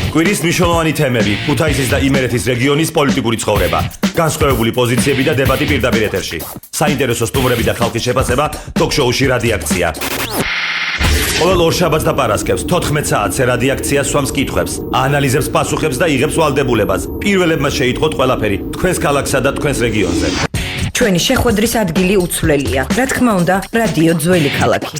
კვირის მნიშვნელოვანი თემები, ქუთაისის და იმერეთის რეგიონის პოლიტიკური ცხოვრება, განსხვავებული პოზიციები და დებატი პირდაპირ ეთერში. საინტერესო სტუმრები და ხალხის შეფასება ток-შოუში რადიაქცია. ყოველ ორშაბათს და პარასკევს 14 საათზე რადიაქცია swams კითხვებს, აანალიზებს პასუხებს და იღებს ვალდებულებას. პირველებმა შეიტყოთ ყველაფერი თქვენს ქალაქსა და თქვენს რეგიონზე. ჩვენი შეხვედრის ადგილი უცვლელია. რა თქმა უნდა, რადიო ძველი ქალაქი.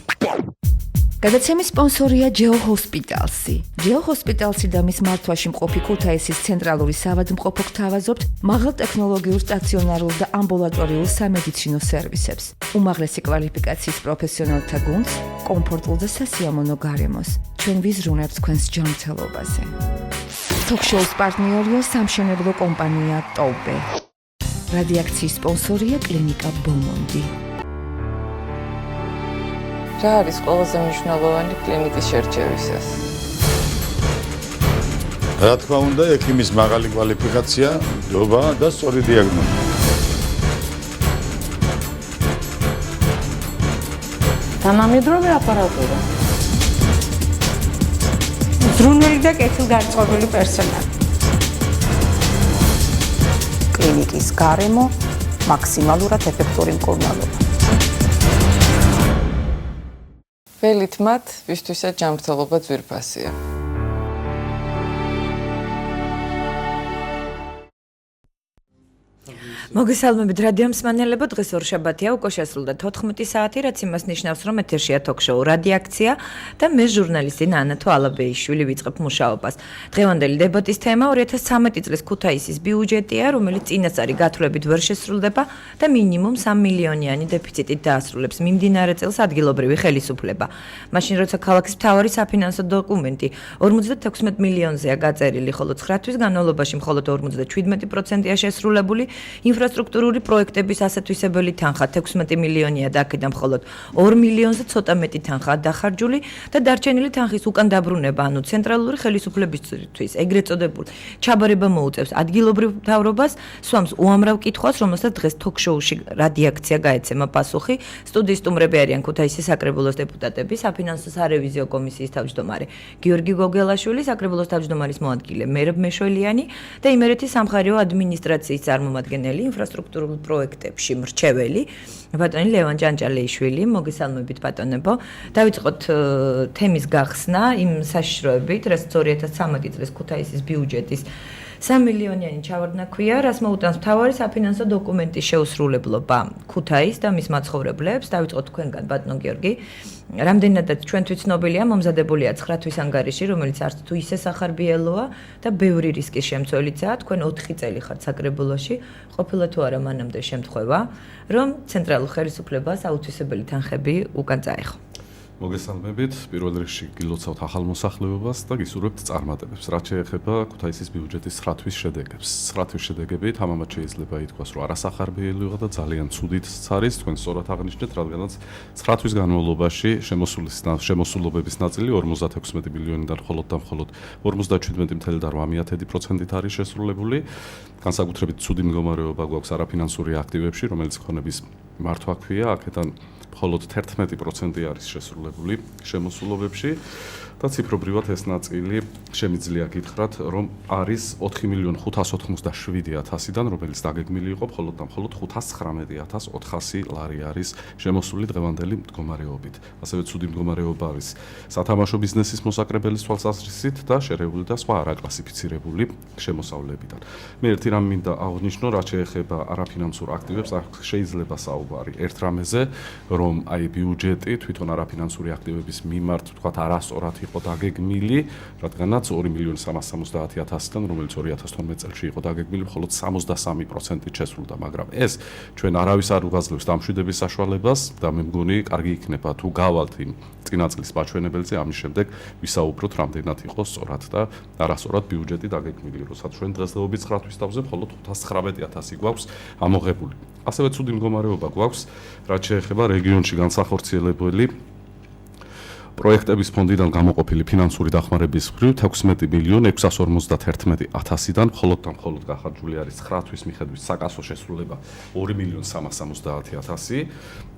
გადაცემის სპონსორია Geo Hospitalsi. Geo Hospitalsi და მის მართვაში მყოფი ქუთაისის ცენტრალური საავადმყოფო გთავაზობთ მაღალტექნოლოგიურ სტაციონარულ და ამბულატორიულ სამედიცინო სერვისებს. უმაღლესი კვალიფიკაციის პროფესიონალთა გუნდს, კომფორტულ და სასიამოვნო გარემოს. ჩვენ ვიზრუნებთ თქვენს ჯანმრთელობაზე. Talk-show-ს პარტნიორია სამშენებლო კომპანია Tobe. რადიაქციის სპონსორია კლინიკა Beaumonde. რა არის ყველაზე მნიშვნელოვანი კლინიკის შერჩევისას? რა თქმა უნდა, ექიმის მაღალი კვალიფიკაცია, ნდობა და სწორი დიაგნოზი. თანამედროვე აპარატურა. ზრუნველი და კეთილგანწყობილი პერსონალი. კლინიკის გარემო მაქსიმალურად ეფექტური მკურნალობა. ველით მათ, ვისთვისაც ჯანმრთელობა ძვირფასია. მოგესალმებით რადიო მსმენელებო, დღეს ორშაბათია, უკვე შესრულდა 14 საათი, რაც იმას ნიშნავს, რომ ეთერშია ток-შოუ რადიაქცია და მე ჟურნალისტი ნანა თვალაბეიშვილი ვიწყებ მუშაობას. დღევანდელი დებატის თემა 2013 წლის ქუთაისის ბიუჯეტია, რომელიც წინასწარი გათვლებით ვერ შესრულდება და მინიმუმ 3 მილიონიანი დეფიციტით დაასრულებს მიმდინარე წელს ადგილობრივი ხელისუფლება. მაშინ როცა ქალაქის მთავარი საფინანსო დოკუმენტი 56 მილიონზეა გაწერილი, ხოლო 9 თვის განმავლობაში მხოლოდ 57%-ია შესრულებული. ინფრასტრუქტურული პროექტების ასათვისებელი თანხა 16 მილიონია და აქედან მხოლოდ 2 მილიონზე ცოტა მეტი თანხაა დახარჯული და დარჩენილი თანხის უკან დაბრუნება, ანუ ცენტრალური ხელისუფლებისთვის ეგრეთ წოდებულ ჩაბარება მოუწევს ადგილობრივ მთავრობას, swams უამრავ კითხვას, რომელსაც დღეს ток-შოუში რადიაქცია გაეცემა პასუხი. სტუდიის სტუმრები არიან ქუთაისის საკრებულოს დეპუტატები, საფინანსო სარევიზიო კომისიის თავმჯდომარე გიორგი გოგელაშვილი, საკრებულოს თავმჯდომარის მოადგილე მერაბ მეშველიანი და იმერეთის სამხარეო ადმინისტრაციის წარმომადგენელი ინფრასტრუქტურულ პროექტებში მრჩეველი ბატონი ლევან ჭანჭალეიშვილი. მოგესალმებით ბატონებო. დავიწყოთ თემის გახსნა იმ საშიშროებით, რაც 2013 წლის ქუთაისის ბიუჯეტის 3 მილიონიანი ჩავარდნა-ქვია, რაც მოუტანს მთავარი საფინანსო დოკუმენტის შეუსრულებლობა ქუთაის და მის მაცხოვრებლებს. დავიწყოთ თქვენგან ბატონო გიორგი. რამდენადაც ჩვენთვის ცნობილია, მომზადებულია 9 თვის ანგარიში, რომელიც არც თუ ისე სახარბიელოა და ბევრი რისკის შემცველიცაა. თქვენ 4 წელი ხართ საკრებულოში, ყოფილა თუ არა მანამდე შემთხვევა, რომ ცენტრალურ ხელისუფლებას აუთვისებელი თანხები უკან წაეხო. მოგესალმებით, პირველ რიგში გილოცავთ ახალ მოსახლეობას და გისურვებთ წარმატებებს. რაც შეეხება ქუთაისის ბიუჯეტის 9 თვის შედეგებს. 9 თვის შედეგები თამამად შეიძლება ითქვას, რომ არასახარბიელოა და ძალიან ცუდიც არის. თქვენ სწორად აღნიშნეთ, რადგანაც 9 თვის განმავლობაში შემოსულობების ნაწილი 56 მილიონიდან მხოლოდ 47.8%-ით არის შესრულებული. განსაკუთრებით ცუდი მდგომარეობა გვაქვს არაფინანსური აქტივებში, რომელიც ქონების მართვა ქვია, აქედან მხოლოდ 11% არის შესრულებული შემოსულობებში და ციფრობრივად ეს ნაწილი შემიძლია გითხრათ, რომ არის 4.587.000-დან, რომელიც დაგეგმილი იყო, მხოლოდ 519.400 ლარი არის შემოსული დღევანდელი მდგომარეობით. ასევე ცუდი მდგომარეობა არის სათამაშო ბიზნესის მოსაკრებელის თვალსაზრისით და შერეული და სხვა არაკლასიფიცირებული შემოსავლებიდან. მე ერთი რამ მინდა აღნიშნო, რაც შეეხება არაფინანსურ აქტივებს, შეიძლება საუბარი ერთ რამეზე, რომ აი ბიუჯეტი თვითონ არაფინანსური აქტივების მიმართ, თქვათ, არასწორად იყო დაგეგმილი, რადგანაც 2.370.000-დან, რომელიც 2012 წელს იყო დაგეგმილი, მხოლოდ 63%-ით შესრულდა, მაგრამ ეს ჩვენ არავის არ უგაზლებს დამშვიდების საშუალებას და მე მგონი, კარგი იქნება თუ გავალთ იმ წინა წლის მაჩვენებელზე, ამის შემდეგ ვისაუბროთ, რამდენად იყო სწორად და არასწორად ბიუჯეტი დაგეგმილი, როცა ჩვენ დღესდღეობით 9 თვის თავზე მხოლოდ 519.000 გვაქვს ამოღებული. ასევე ცუდი მდგომარეობა გვაქვს, რაც შეეხება რეგიონში განსახორციელებელი პროექტების ფონდიდან გამოყოფილი ფინანსური დახმარების მხრივ 16.651.000-დან მხოლოდ გახარჯული არის 9 თვის მიხედვით საკასო შესრულება 2.370.000,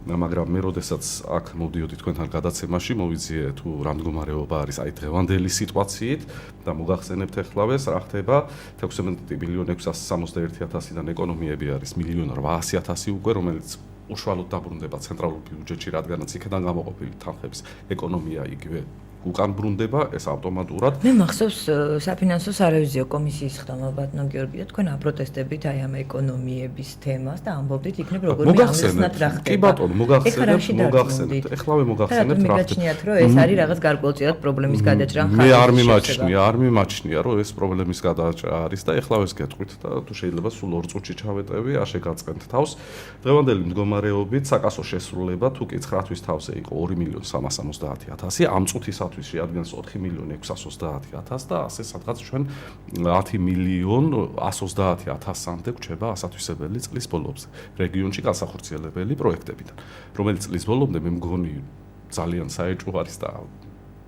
მაგრამ მე როდესაც აქ მოვდიოდი თქვენთან გადაცემაში, მოვიძიე თუ რა მდგომარეობა არის აი დღევანდელი სიტუაციით და მოგახსენებთ ეხლავეს რა ხდება 16.661.000-დან ეკონომიები არის 1.800.000 უკვე, რომელიც უშუალოდ დაბრუნდება ცენტრალურ ბიუჯეტში, რადგანაც იქიდან გამოყოფილი თანხების ეკონომია იგივე უკან ბრუნდება, ეს ავტომატურად. მე მახსოვს საფინანსო სარევიზიო კომისიის ხდომა ბატონო გიორგი და თქვენ აპროტესტებით აი ამ ეკონომიების თემას და ამბობდით იქნებ როგორი ამისნად რა ხდება. კი ბატონო, მოგახსენებთ. ეხლავე მოგახსენებთ რა ხდება. მიგაჩნიათ რომ ეს არის რაღაც გარკვეულწილად პრობლემის გადაჭრა. მე არ მიმაჩნია რომ ეს პრობლემის გადაჭრა არის და ეხლავე ეს გეტყვით და თუ შეიძლება სულ 2 წუთში ჩავეტევი, აშე გაწყენთ თავს. დღევანდელი მდგომარეობით საკასო შესრულება თუ კი 9 თვის თავზე იყო 2.370.000, ამ წუთის შეადგენს 4.630.000 და ასე სადღაც ჩვენ 10.130.000-მდე გვჩება ასათვისებელი წლის ბოლომდე რეგიონში განსახორციელებელი პროექტებიდან, რომელიც წლის ბოლომდე მე მგონი ძალიან საეჭვო არის და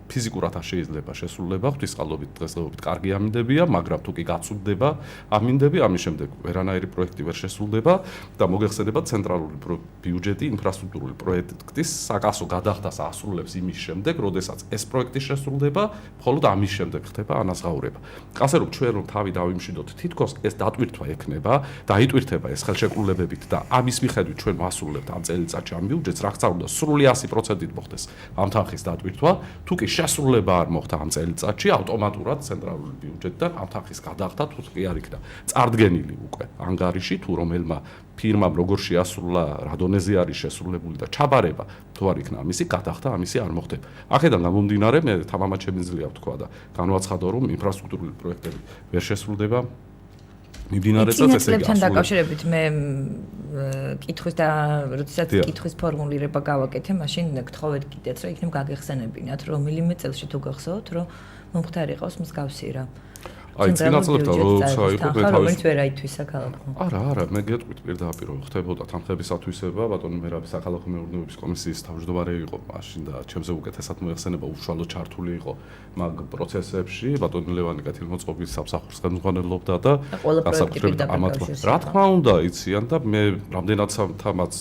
ფიზიკურად არ შეიძლება შესრულება, ღვთისყალობით დღესდღეობით კარგი ამინდებია, მაგრამ თუ კი გაცვდება ამინდები, ამის შემდეგ ვერანაირი პროექტი ვერ შესრულდება და მოგეხსენება ცენტრალური ბიუჯეტი ინფრასტრუქტურული პროექტის საკასო გადახდას ასრულებს იმის შემდეგ, როდესაც ეს პროექტი შესრულდება, მხოლოდ ამის შემდეგ ხდება ანაზღაურება. ასე რომ ჩვენ რომ თავი დავიმშვიდოთ, თითქოს ეს დატვირთვა ექნება, დაიტვირთება ეს ხელშეკრულებებით და ამის მიხედვით ჩვენ ვასრულებთ ამ წელიწადში ამ ბიუჯეტს, რაც უნდა სრული 100%-ით მოხდეს ამ თანხის დატვირთვა, თუ კი შესრულება არ მოხდა ამ წელიწადში, ავტომატურად ცენტრალური ბიუჯეტიდან ამ თანხის გადახდა თუ კი არ იქნა წარდგენილი უკვე ანგარიში, თუ რომელმა ფირმამ როგორ შეასრულა, რა დონეზე არის შესრულებული და ჩაბარება თუ არ იქნა ამისი გადახდა, ამისი არ მოხდება. აქედან გამომდინარე მე თამამად შემიძლია ვთქვა და განვაცხადო, რომ ინფრასტრუქტურული პროექტები ვერ შესრულდება. მიმდინარესაც ესე იგი დაკავშირებით მე კითხვის და როდესაც კითხვის ფორმულირება გავაკეთე, მაშინ გთხოვეთ კიდეც რომ იქნებ გაგეხსენებინათ, რომელიმე წელში თუ გახსოვთ, რომ მომხდარიყავს მსგავსი რა. აი წინაწლებთან როცა იყო მე თავის რომელიც ვერ აითვისა ქალაქმა. არა, მე გეტყვით პირდაპირ რომ ხდებოდა თანხების ათვისება, ბატონი მერაბი საქალაქო მეურნეობის კომისიის თავმჯდომარე იყო მაშინ და ჩემზე უკეთესად მოეხსენება, უშუალოდ ჩართული იყო მაგ პროცესებში, ბატონი ლევანი კეთილმოწყობის სამსახურს ხელმძღვანელობდა და განსაკუთრებით ამათ რა თქმა უნდა იციან და მე რამდენადაც თამაც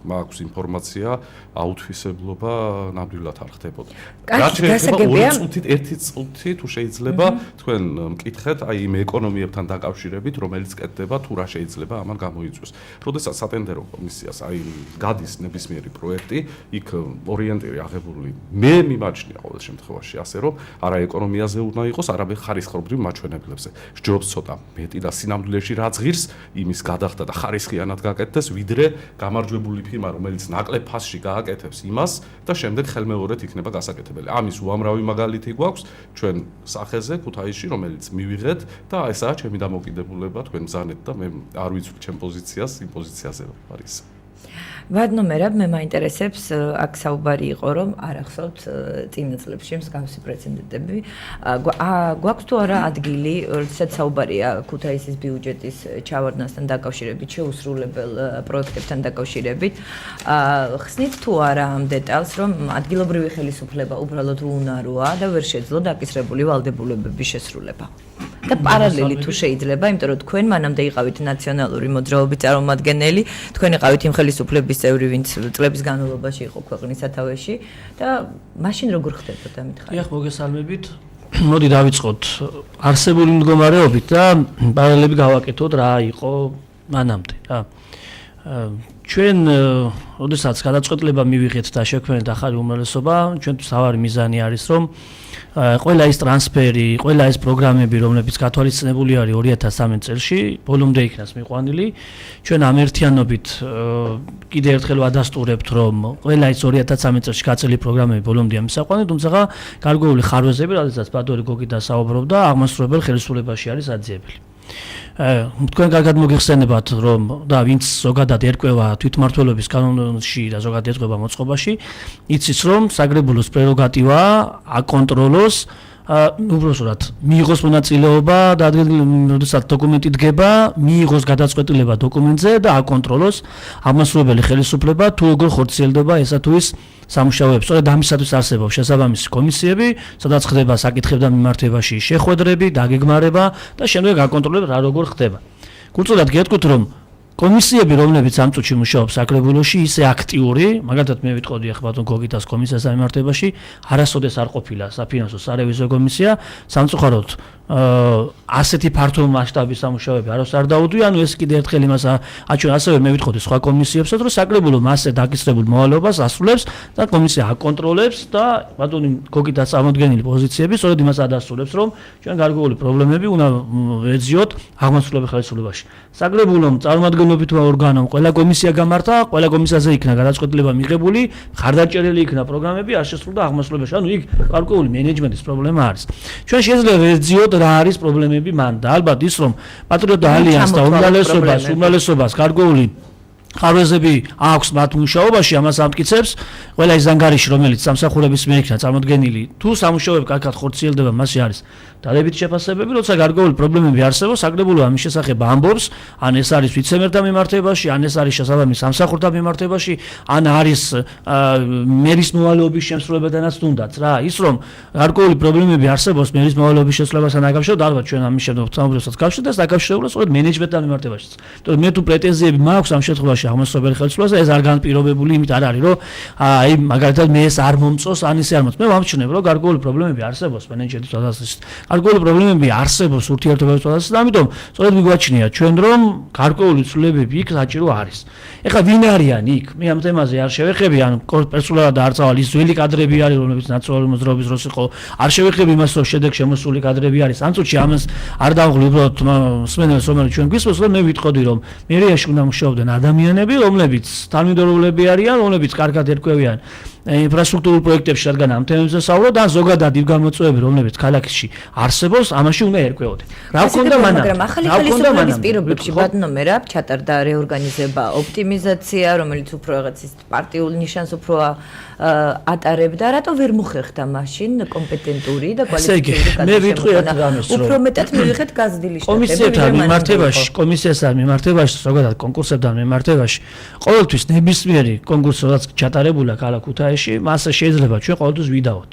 მაქვს ინფორმაცია, აუთვისებლობა ნამდვილად არ ხდებოდა. რაც გასაგებია, ერთი წუთი თუ შეიძლება თქვენ მკითხეთ აი იმ ეკონომიებთან დაკავშირებით, რომელიც კეთდება თუ რა შეიძლება ამან გამოიწვიოს. როდესაც სატენდერო კომისიას აი გადის ნებისმიერი პროექტი, იქ ორიენტირი აღებული მე მიმაჩნია ყოველ შემთხვევაში ასე რომ არა ეკონომიაზე უნდა იყოს, არამედ ხარისხობრივ მაჩვენებლებზე. სჯობს ცოტა მეტი და სინამდვილეში რაც ღირს იმის გადახდა და ხარისხიანად გაკეთდეს, ვიდრე გამარჯვებული ფირმა, რომელიც ნაკლებ ფასში გააკეთებს იმას და შემდეგ ხელმეორედ იქნება გასაკეთებელი. ამის უამრავი მაგალითი გვაქვს ჩვენ სახეზე ქუთაისში, რომელიც მივიღეთ და ესაა ჩემი დამოკიდებულება თქვენ ბრძანეთ და მე არ ვიცი ჩემ პოზიციას იმ პოზიციაზე ვარ ის. ბატონო მერაბ, მე მაინტერესებს აქ საუბარი იყო რომ არ ახსოვთ წინა წლებში მსგავსი პრეცედენტები. გვაქვს თუ არა ადგილი, როდესაც საუბარია ქუთაისის ბიუჯეტის ჩავარდნასთან დაკავშირებით, შეუსრულებელ პროექტებთან დაკავშირებით. ხსნით თუ არა ამ დეტალს, რომ ადგილობრივი ხელისუფლება უბრალოდ უნაროა და ვერ შეძლო დაკისრებული ვალდებულებების შესრულება. და პარალელი თუ შეიძლება, იმიტომ რომ თქვენ მანამდე იყავით ნაციონალური მოძრაობის წარმომადგენელი, თქვენ იყავით იმ ხელისუფლების წევრი, ვინც წლების განმავლობაში იყო ქვეყნის სათავეში და მაშინ როგორ ხდებოდა მითხარი? დიახ, მოგესალმებით. მოდი დავიწყოთ არსებული მდგომარეობით და პარალელები გავაკეთოთ რა იყო მანამდე, რა. ჩვენ როდესაც გადაწყვეტილება მივიღეთ და შექმნეთ ახალი უმრავლესობა, ჩვენთვის თავარი მიზანი არის, რომ ყველა ის ტრანსფერი, ყველა ეს პროგრამები, რომლებიც გათვალისწინებული არის 2013 წელში, ბოლომდე იქნას მიყვანილი. ჩვენ ამ ერთიანობით კიდე ერთხელ ვადასტურებთ, რომ ყველა ის 2013 წელში გაწეული პროგრამები ბოლომდე ამისაყვანეთ, თუმცა გარკვეული ხარვეზები, რადგანაც ბატონი გოგი დასაუბრობდა, აღმასრულებელ ხელისუფლებაში არის აძიებელი. თქვენ კარგად მოგეხსენებათ, რომ და ვინც ზოგადად ერკვევა თვითმმართველობის კანონში და ზოგადად ერკვევა მოწყობაში, იცის რომ საგრებულოს პრეროგატივაა აკონტროლოს უბრალოდ მიიღოს მონაწილეობა და როდესაც დოკუმენტი დგება, მიიღოს გადაწყვეტილება დოკუმენტზე და აკონტროლოს აღმასრულებელი ხელისუფლება თუ როგორ ხორციელდება ესა თუ ის სამუშაოებს. სწორედ ამისათვის არსებობს შესაბამისი კომისიები, სადაც ხდება საკითხებთან მიმართებაში შეხვედრები, დაგეგმარება და შემდეგ აკონტროლებს რა როგორ ხდება. გულწრფელად გეტყვით, რომ კომისიები, რომლებიც ამ წუთში მუშაობს საკრებულოში, ისე აქტიური, მაგალითად მე ვიტყოდი ახლა ბატონ გოგიტას კომისიას ამემართებაში, არასოდეს არ ყოფილა საფინანსო სარევიზიო კომისია, სამწუხაროდ ასეთი ფართო მასშტაბის სამუშაოები აროს არ დაუდვია, ანუ ეს კიდევ ერთხელ იმას აჩვენა, ასევე მე ვიტყოდი სხვა კომისიებსაც, რომ საკრებულო მასზე დაკისრებულ მოვალეობას ასრულებს და კომისია აკონტროლებს და ბატონი გოგიტას წარმოდგენილი პოზიციები სწორედ იმას ადასტურებს, რომ ჩვენ გარკვეული პრობლემები უნდა ვეძიოთ აღმასრულებელ ხელისუფლებაში. საკრებულომ წარმომადგენლობითმა ორგანომ ყველა კომისია გამართა, ყველა კომისიაზე იქნა გადაწყვეტილება მიღებული, ხარდაჭერილი იქნა პროგრამები, არ შესრულდა აღმასრულებაში. ანუ იქ გარკვეული მენეჯმენტის პრობლემა არის. ჩვენ შეიძლება ვეძიოთ რა არის პრობლემები მან და ალბათ ის რომ პატრიოტთა ალიანსს და უმრავლესობას გარკვეული ხარვეზები აქვს მათ მუშაობაში, ამას ამტკიცებს ყველა ის ზანგარიში, რომელიც სამსახურების მიერ იქნა წარმოდგენილი, თუ სამუშაოები კარგად ხორციელდება, მასში არის დადებითი შეფასებები, როცა გარკვეული პრობლემები არსებობს, საკრებულო ამის შესახებ ამბობს, ან ეს არის ვიცე-მერთა მიმართებაში, ან ეს არის შესაბამის სამსახურთა მიმართებაში, ან არის მერის მოვალეობის შემსრულებელთანაც თუნდაც რა, ის რომ გარკვეული პრობლემები არსებობს მერის მოვალეობის შესრულებასთან დაკავშირებით, ალბათ ჩვენ ამის შემდგომ სამუბრებსაც გავშვით, დაკავშირებულა სწორედ მენეჯმენტთან მიმართებაშიც. იმიტომ მე თუ პრეტენზიები მაქვს ამ შემთხვევაში აღმასრულებელ ხელისუფლებაზე, ეს არ განპირობებული იმით არ არის, რომ აი მაგალითად მე ეს არ მომწონს, ან ისე არ მომწონს. მე ვამჩნევ, რომ გარკვეული პრობლემები არსებობს მენეჯმენტის თვალსაზრისით. გარკვეული პრობლემები არსებობს ურთიერთობების თვალსაზრისით, ამიტომ სწორედ მიგვაჩნია ჩვენ, რომ გარკვეული ცვლილებები იქ საჭირო არის. ეხლა ვინ არიან იქ? მე ამ თემაზე არ შევეხები, ან პერსონალად არ წავალ, ის ძველი კადრები არის, რომლებიც ნაციონალური მოძრაობის დროს იყო. არ შევეხები იმას, რომ შედეგ შემოსული კადრები არის. ამ წუთში ამას არ დავღლი, უბრალოდ მსმენელს, რომელიც ჩვენ გვისმენს, რომ მე ვიტყოდი, რომ მერიაში უნდა მუშაობდნენ ადამიანები, რომლებიც თანმიმდევრობლები არიან, რომლებიც კარგად ერკვევიან ინფრასტრუქტურულ პროექტებში, რადგან ამ თემებზე საუბრობთ, ან ზოგადად იმ გამოწვევები, რომლებიც ქალაქში არსებობს, ამაში უნდა ერკვეოდეთ. რა ვქონდა მანამდე? მაგრამ ახალი ხელისუფლების პირობებში ბატონო მე რა ჩატარდა რეორგანიზება, ოპტიმიზაცია, რომელიც უფრო რაღაც ის პარტიულ ნიშანს უფრო ატარებდა, რატო ვერ მოხერხდა მაშინ კომპეტენტური და კვალიფიციური გადაწყვეტილება? მე ვიტყვი ერთ რამეს, რომ უფრო მეტად მივიღეთ გაზრდილი შტატები. კომისიასთან მიმართებაში, ზოგადად კონკურსებთან მიმართებაში, ყოველთვის ნებისმიერი კონკურსი, რაც ჩატარებულა ქალაქ ქუთაისში, მასზე შეიძლება ჩვენ ყოველთვის ვიდაოთ.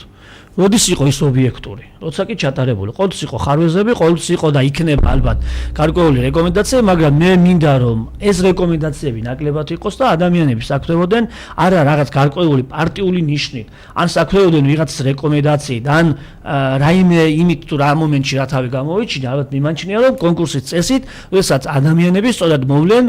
როდის იყო ის ობიექტური? როცა კი ჩატარებული. ყოველთვის იყო ხარვეზები, ყოველთვის იყო და იქნება ალბათ გარკვეული რეკომენდაციები, მაგრამ მე მინდა რომ ეს რეკომენდაციები ნაკლებად იყოს და ადამიანები საქმევოდნენ არა რაღაც გარკვეული პარტიული ნიშნით, ან საქმევოდნენ ვიღაც რეკომენდაციით, ან რაიმე იმით თუ რა მომენტში რა თავი გამოვიჩინა, ალბათ მიმაჩნია რომ კონკურსის წესით, როდესაც ადამიანები სწორად მოვლენ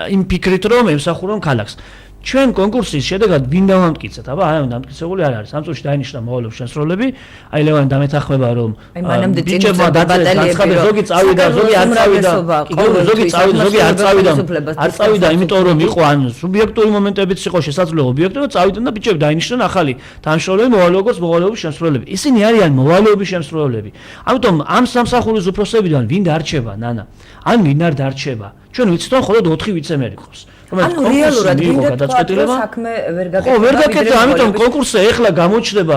იმ ფიქრით რომ ემსახურონ ქალაქს. ჩვენ კონკურსის შედეგად ვინ დავამტკიცეთ? აბა არ დამტკიცებული არ არის. ამ წუთში დაინიშნა მოვალეობის შემსრულებლები. აი ლევანი დამეთანხმება რომ ბიჭებმა დაწყება ზოგი წავიდა, ზოგი არ წავიდა. ზოგი წავიდა, ზოგი არ წავიდა. არ წავიდა, იმიტომ რომ იყო ან სუბიექტური მომენტებიც იყო შესაძლოა ობიექტური და წავიდნენ და ბიჭები დაინიშნენ ახალი თანამშრომლები მოვალეობის შემსრულებლები. ისინი არიან მოვალეობის შემსრულებლები. ამიტომ ამ სამსახურის უფროსებიდან ვინ დარჩება, ნანა? ან ვინ არ დარჩება? ჩვენ ვიცით რომ მხოლოდ 4 ვიცე-მერი ყავს. ანუ რეალურად გადაწყვეტილება საქმე ვერ გაკეთდა. ხო, ვერ გაკეთდა, ამიტომ კონკურსზე ეხლა გამოჩნდება,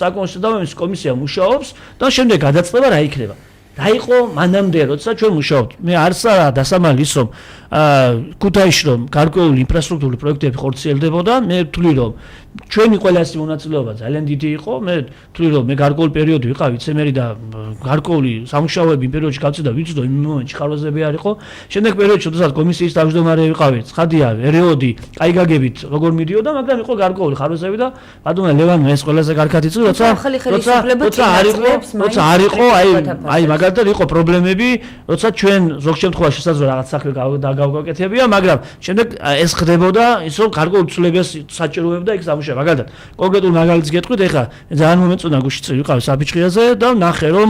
საკონსულტაციო კომისია მუშაობს და შემდეგ გადაწყვეტება რა იქნება. რა იყო მანამდე, როცა ჩვენ მუშაობთ. მე არცაა დასამალი ის რომ ქუთაისში რომ გარკვეული ინფრასტრუქტურული პროექტები ხორციელდებოდა, მე ვთვლი რომ ჩვენი ყველასი მონაწილეობა ძალიან დიდი იყო. მე ვთვლი რომ მე გარკვეული პერიოდი ვიყავ ვიცე-მერი და გარკვეული სამუშაოები იმ პერიოდში გავწევდა, ვიცი რომ იმ მომენტში ხარვეზები არ იყო. შემდეგ პერიოდში, როდესაც კომისიის თავმჯდომარე ვიყავი, ცხადია, პერიოდი კაი გაგებით როგორ მიდიოდა, მაგრამ იყო გარკვეული ხარვეზები და ბატონო ლევანმა ეს ყველაზე კარგად იცოდა, როცა არ იყო, აი მაგალითად იყო პრობლემები, როცა ჩვენ ზოგ შემთხვევაში შესაძლოა რაღაც საქმე გავაკეთებია, მაგრამ შემდეგ ეს ხდებოდა, ის რომ გარკვეულ ცვლილებას საჭიროებდა იქ სამუშაო. მაგალითად, კონკრეტულ მაგალითს გეტყვით, ეხლა ძალიან მომეწონა გუშინ წინ ვიყავი საფიჩხიაზე და ნახე რომ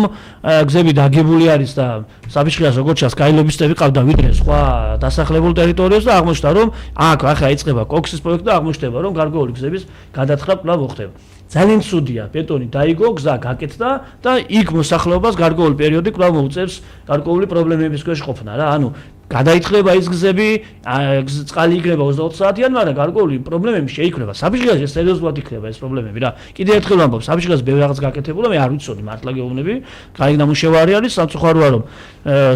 გზები დაგებული არის და საფიჩხიას როგორც ჩანს, გაილობისტები ყავდა ვიდრე სხვა დასახლებულ ტერიტორიებს და აღმოჩნდა რომ აქ ახლა იწყება კოქსის პროექტი და აღმოჩნდება რომ გარკვეული გზების გადათხრა კვლავ მოხდება. ძალიან ცუდია, ბეტონი დაიგო, გზა გაკეთდა და იქ მოსახლეობას გარკვეული პერიოდი კვლავ მოუწევს გარკვეული პრობლემების ქვეშ ყოფნა რა. ანუ გადაითხრება ის გზები, წყალი იქნება 24 საათიან, მაგრამ გარკვეული პრობლემები შეიქმნება. საბჭოს სერიოზულად იქნება ეს პრობლემები რა. კიდევ ერთხელ ვამბობ, საბჭოს ბევრი რაღაც გაკეთებულა, მე არ ვიცოდი მართლა გეუბნები, კაი ნამუშევარი არის, სამწუხაროა რომ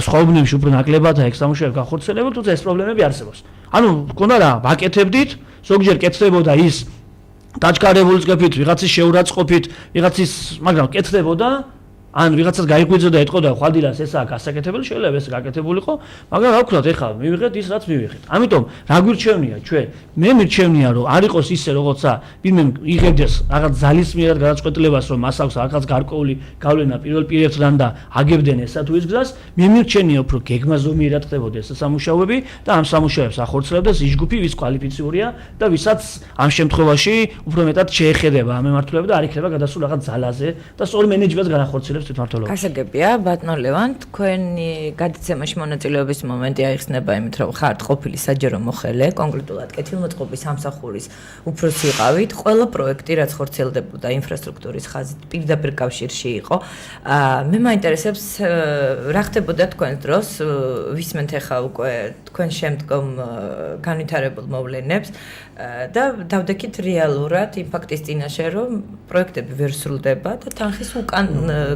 სხვა უბნებში უფრო ნაკლებად აქვს სამუშაოები განხორციელებული, თუმცა ეს პრობლემები არსებობს. ანუ მქონდა რა, ვაკეთებდით, ზოგჯერ კეთდებოდა ის დაჩქარებული წყებით, ვიღაცის შეურაცხყოფით, ვიღაცის, მაგრამ კეთდებოდა ან ვიღაცას გაიღვიძოდა ეთყოდა ხვალდილას ესაა გასაკეთებელი, შეიძლება ეს გაკეთებულიყო, მაგრამ რა ვქნათ, ეხლა მივიღეთ ის რაც მივიღეთ. ამიტომ რა გვირჩევნია ჩვენ? მე მირჩევნია რომ არ იყოს ისე როგორცა ვინმე იღებდეს რაღაც ძალისმიერად გადაწყვეტილებას რომ მას აქვს რაღაც გარკვეული გავლენა პირველ პირებთან და აგებდნენ ესა თუ ის გზას, მე მირჩენია უფრო გეგმაზომიერად ხდებოდეს ეს სამუშაოები და ამ სამუშაოებს ახორციელებდეს ის ჯგუფი, ვის კვალიფიციურია და ვისაც ამ შემთხვევაში უფრო მეტად შეეხედება ამ მემართულება და არ იქნება გადასულ რაღაც ძალაზე და სწორი მენეჯმენტს განახორციელებს გასაგებია, ბატონო ლევან, თქვენი გადაცემაში მონაწილეობის მომენტი აიხსნება იმით, რომ ხართ ყოფილი საჯარო მოხელე, კონკრეტულად კეთილმოწყობის სამსახურის უფროსი იყავით, ყველა პროექტი, რაც ხორციელდებოდა ინფრასტრუქტურის ხაზით, პირდაპირ კავშირში იყო. მე მაინტერესებს, რა ხდებოდა თქვენ დროს, ვისმენთ ახლა უკვე თქვენ შემდგომ განვითარებულ მოვლენებს და დავდექით რეალურად იმ ფაქტის წინაშე, რომ პროექტები ვერ სრულდება და თანხის უკან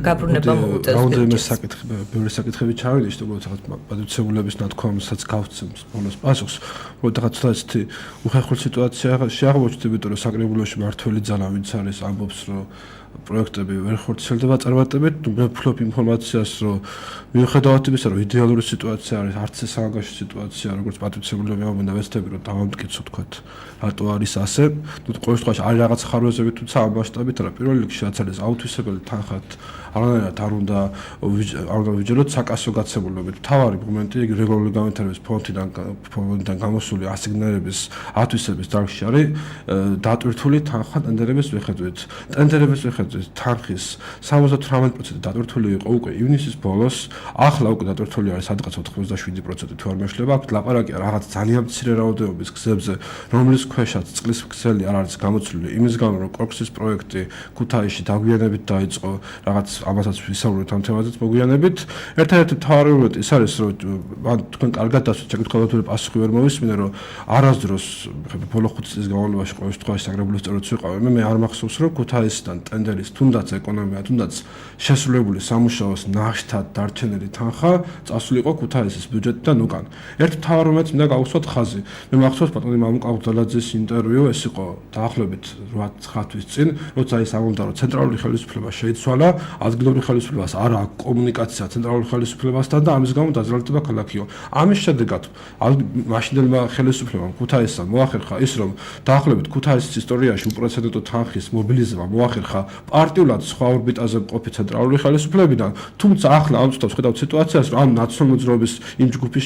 გაბრუნება მოუწევს. რამდენიმე საკითხი, ბევრი საკითხები ჩავიდი, როგორც რაღაც პატივცემულების ნათქვამსაც გავცემს ბოლოს პასუხს. როდესაც ცოტა ისეთი უხერხული სიტუაცია შეაღწევთ, იმიტომ რომ საკრებულოში მართველი ძალა ვინც არის ამბობს, რომ პროექტები ვერ ხორციელდება წარმატებით, მე ვფლობ ინფორმაციას, რომ მიუხედავად იმისა, რომ იდეალური სიტუაცია არის, არც ეს საგანშო სიტუაცია, როგორც პატივცემულები ამბობენ და ვეცდები, რომ დავამტკიცო თქვათ, რატო არის ასე. ყოველ შემთხვევაში არის რაღაც ხარვეზები, თუმცა ამ მასშტაბით არა. პირველ რიგში რაც არის აუთვისებელი თანხად არანაირად არ უნდა ვიჯეროთ საკასო გაცემულობით. მთავარი მომენტი იგი რეგულარული განვითარების ფონდიდან გამოსული ასიგნირების ათვისების დარგში არის დატვირთული თანხა ტენდერების მიხედვით. ტენდერების მიხედვით თანხის 78% დატვირთული იყო უკვე ივნისის ბოლოს, ახლა უკვე დატვირთული არის სადღაც 87% თუ არ მეშლება. აქ ლაპარაკია რაღაც ძალიან მცირე რაოდენობის გზებზე, რომლის ქვეშაც წყლის ქსელი არ არის გამოცვლილი. იმის გამო რომ კორქსის პროექტი ქუთაისში დაგვიანებით დაიწყო, რაღაც ამასაც ვისაუბრეთ ამ თემაზეც მოგვიანებით. ერთ-ერთი მთავარი მომენტი ის არის, რომ თქვენ კარგად დასვით შეკითხვაზე პასუხი ვერ მოვისმინე, რომ არასდროს ბოლო 5 წლის განმავლობაში ყოველ შემთხვევაში საგრებულოს წევრიც ვიყავი. მე არ მახსოვს, რომ ქუთაისიდან ტენდერის თუნდაც ეკონომია, თუნდაც შესრულებული სამუშაოს ნაშთად დარჩენილი თანხა წასულიყო ქუთაისის ბიუჯეტიდან უკან. ერთ მთავარ მომენტს მინდა გავუსვათ ხაზი. მე მახსოვს ბატონი მამუკ აბდულაძის ინტერვიუ, ეს იყო დაახლოებით 8-9 თვის წინ, როცა ის ამბობდა, რომ ცენტრალური ხელისუფლება შეიცვალა, ადგილობრივ ხელისუფლებას არ აქვს კომუნიკაცია ცენტრალურ ხელისუფლებასთან და ამის გამო დაძრაულდება ქალაქიო. ამის შედეგად მაშინდელმა ხელისუფლებამ ქუთაისთან მოახერხა ის, რომ დაახლოებით ქუთაისის ისტორიაში უპრეცედენტო თანხის მობილიზება მოახერხა პარტიულად სხვა ორბიტაზე მყოფი ცენტრალური ხელისუფლებიდან, თუმცა ახლა ამ წუთას ხედავთ სიტუაციას, რომ ამ ნაციონალურ მოძრაობის იმ ჯგუფის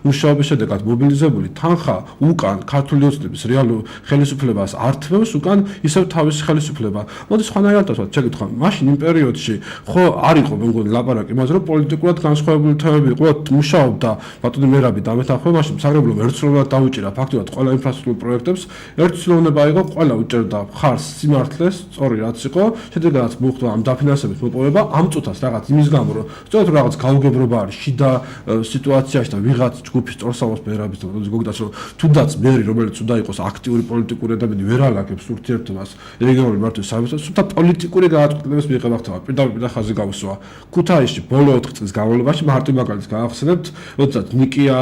მუშაობის შედეგად მობილიზებული თანხა უკან ქართული ოცნების რეალურ ხელისუფლებას ართმევს უკან ისევ თავის ხელისუფლება. მოდი სხვანაირად ვთქვათ, შეგეთხა, მაშინ იმ პერიოდში ხო არ იყო მე მგონი ლაპარაკი იმაზე, რომ პოლიტიკურად განსხვავებული თემები იყო, მუშაობდა ბატონი მერაბი დამეთანხმება, მაშინ საგრებულომ ერთცვლოვნად დაუჭირა ფაქტობრივად ყველა ინფრასტრუქტურულ პროექტებს, ერთცვლოვნება იყო, ყველა უჭერდა მხარს სიმართლეს, სწორი რაც იყო, შედეგადაც მოხდა ამ დაფინანსებით მოპოვება, ამ წუთას რაღაც იმის გამო, რომ სწორედ რაღაც გაუგებრობა არის შიდა სიტუაციაში და ვიღაც ჯგუფის სწორსავოს მერაბის და გოგდას, რომ თუნდაც მერი, რომელიც უნდა იყოს აქტიური პოლიტიკური ადამიანები, ვერ ალაგებს ურთიერთობას რეგიონული მმართველობის საერთოდ, თუმცა პოლიტიკური გადაწყვეტილების მიღება ხდება. პირდაპირ ხაზი გავუსვა. ქუთაისში ბოლო 4 წლის განმავლობაში მარტო მაგალითს გავახსენებთ, როდესაც ნიკია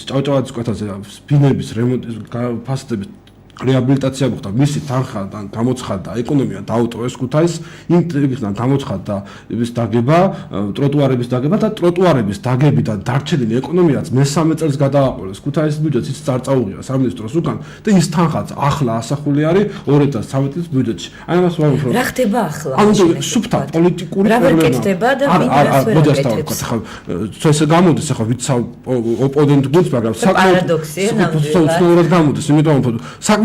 ჭავჭავაძის კვეთაზე სპინების რემონტის ფასადების რეაბილიტაცია მოხდა, მისი თანხიდან გამოცხადდა ეკონომია დაუტოვეს ქუთაისს, ინტეგრიდან გამოცხადდა ის დაგება, ტროტუარების დაგება და ტროტუარების დაგებიდან დარჩენილი ეკონომიაც მე-3 წელს გადააყოლეს. ქუთაისის ბიუჯეტს ის წარწაუღია სამინისტროს უკან და ის თანხაც ახლა ასახული არის 2013 წლის ბიუჯეტში. აი ამას ვამბობ, რომ რა ხდება ახლა? ანუ სუფთა პოლიტიკური პრობლემა. რა ვერ კეთდება და ვინ რას ვერ აკეთებს? ახლა ესე გამოდის ახლა ვიცავ ოპონენტ გუნდს, მაგრამ საკმაოდ პარადოქსია ნამდვილად. უცნაურად გამოდის, იმიტომ რომ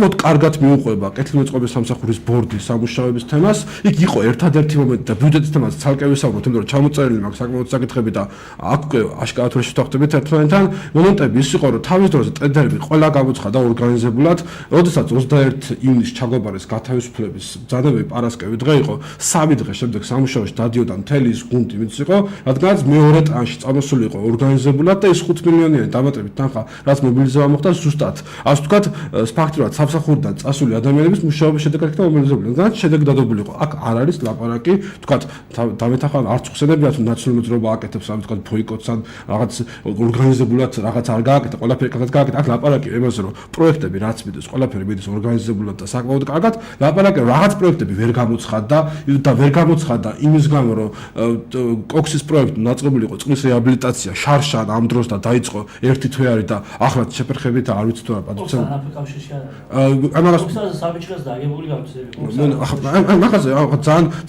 საკმაოდ კარგად მიუყვება კეთილმოწყობის სამსახურის ბორდის სამუშაოების თემას. იქ იყო ერთადერთი მომენტი და ბიუჯეტის თემას ცალკე ვისაუბროთ, იმიტომ რომ ჩამოწერილი მაქვს საკმაოდ საკითხები და აქვე აშკარად ვერ შევხვდებით ერთმანეთთან. მომენტები ის იყო, რომ თავის დროზე ტენდერები ყველა გამოცხადა ორგანიზებულად, როდესაც 21 ივნისს ჩაგვაბარეს გათავისუფლების ბრძანებები პარასკევი დღე იყო, 3 დღე შემდეგ სამუშაოში დადიოდა მთელი ის გუნდი, ვინც იყო, რადგანაც მეორე ტანში წამოსული იყო ორგანიზებულად და ის 5 მილიონიანი დამატებით თანხა, რაც მობილიზება მოხდა ზუსტად. ასე ვთქვათ, ფაქტობრივად სამსახურიდან წასული ადამიანების მუშაობის შედეგად იქნა მობილიზებული, რადგანაც შედეგი დადებული იყო. აქ არ არის ლაპარაკი, ვთქვათ, დამეთახა არც ხსენებია თუ ნაციონალური მოძრაობა აკეთებს ამ ვთქვათ ბოიკოტს ან რაღაც ორგანიზებულად რაღაც არ გააკეთა, ყველაფერი კარგად გააკეთა. აქ ლაპარაკი იმაზე, რომ პროექტები რაც მიდის, ყველაფერი მიდის ორგანიზებულად და საკმაოდ კარგად. ლაპარაკი რაღაც პროექტები ვერ გამოცხადდა და ვერ გამოცხადდა იმის გამო, რომ კოქსის პროექტი ნაწყობილი იყო წყლის რეაბილიტაცია შარშან ამ დროს და დაიწყო 1 თვე არის და ახლა შეფერხებით არ ვიცი თუ რა პატუცემ. ამას საბჭოს დაგებული გავწევი. მაგაზე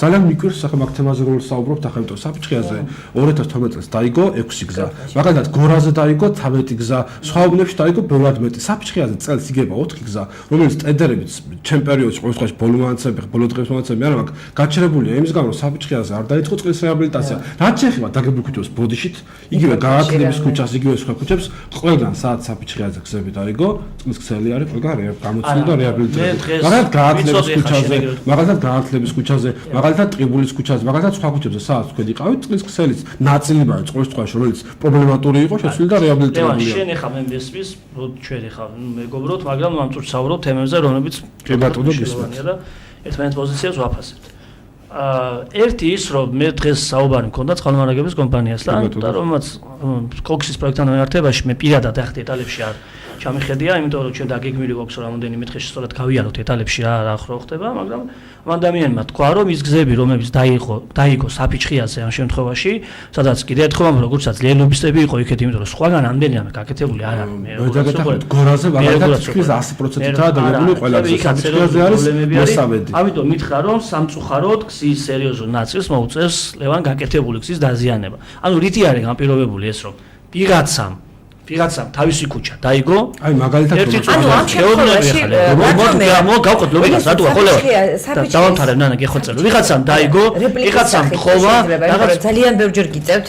ძალიან მიკვირს ახლა მაგ თემაზე რომ საუბრობთ ახლა იმიტომ საფრთხეაზე 2012 წელს დაიგო 6 გზა. მაგალითად გორაზე დაიგო 13 გზა, სხვა უბნებში დაიგო ბევრად მეტი. საფრთხეაზე წელს იგება 4 გზა, რომელიც ტენდერებით ჩემ პერიოდში ყოველ შემთხვევაში ბოლო მონაცემები, ბოლო დღეს მონაცემები არა მაგ გაჩერებულია იმის გამო რომ საფრთხეაზე არ დაიწყო წყლის რეაბილიტაცია. რაც შეეხება დაგებულ ქუჩას ბოდიშით, იგივე გააკლების ქუჩას, იგივე სხვა ქუჩებს, ყველგან სადაც საფრთხეაზე გზები დაიგო, წყლის ქსელი არის ყველგან გამოცემული და რეაბილიტირებული. მაგალითად გააკლების ქუჩაზე, მაგალითად გააკლების ქუჩაზე, მაგალითად ტყიბულის ქუჩაზე, მაგალითად სხვა ქუჩებზე, სადაც თქვენ იყავით, წყლის ქსელიც ნაწილებია წყლის თქვაში, რომელიც პრობლემატური იყო, შეცვლილი და რეაბილიტირებულია. შენ ეხა მე მესმის, ჩვენ ეხა მეგობრობთ, მაგრამ ამ წუთს საუბრობ თემებზე, რომლებიც გისმენთ და ერთმანეთ პოზიციას ვაფასებთ. ერთი ის რომ მე დღეს საუბარი მქონდა წყალმომარაგების კომპანიასთან და რომელმაც კოქსის პროექტთან მიმართებაში მე პირადად ახლა დეტალებში არ ჩამიხედია, იმიტომ რომ ჩვენ დაგეგმილი გვაქვს რამდენიმე დღეში სწორად გავიაროთ დეტალებში რა ხდება, მაგრამ ამ ადამიანმა თქვა რომ ის გზები რომლებიც დაიგო საფიჩხიაზე ამ შემთხვევაში, სადაც კიდე ერთხელ ვამბობ როგორცაც ლიელობისტები იყო იქეთ, იმიტომ რომ სხვაგან ამდენიმე გაკეთებული არ არის. მე დაგეთახმეთ გორაზე მაგალითად თითქმის 100%-აა დაგებული ყველა საფიჩხიაზე არის მოსავედი. ამიტომ მითხრა რომ სამწუხაროდ გზის სერიოზულ ნაწილს მოუწევს ლევან გაკეთებული გზის დაზიანება. ანუ რითი არის განპირობებული ეს რომ ვიღაცამ თავისი ქუჩა დაიგო, აი მაგალითად ანუ ამ შემთხვევაში გავყოთ ლოგიკას რატოა ხოლმე დავამთავრებ ნანა გეხოცებო ვიღაცამ დაიგო, ვიღაცამ თხოვა რაღაც ძალიან ბევრჯერ გიწევთ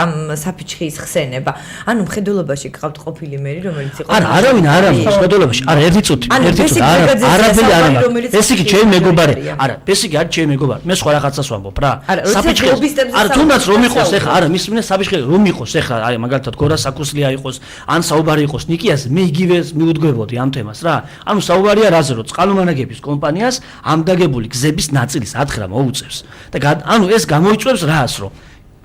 ამ საფიჩხის ხსენება. ანუ მხედველობაში გყავთ ყოფილი მერი რომელიც იყო არავინ არ არის მხედველობაში, არა ერთი წუთი არაფერი არ არის. ეს იგი ჩემი მეგობარი, არა ეს იგი არის ჩემი მეგობარი, მე სხვა რაღაცას ვამბობ რა. საფიჩხი არა თუნდაც რომ იყოს ეხა, არა მის მინდა საფიჩხი რომ იყოს ეხა, აი მაგალითად გორა საკუსლია ან საუბარი იყოს ნიკიას, მე იგივე მიუდგებოდი ამ თემას რა. ანუ საუბარია რაზე, რომ წყალმომარაგების კომპანიას ამ დაგებული გზების ნაწილის ათხრა მოუწევს. და ანუ ეს გამოიწვევს რას, რომ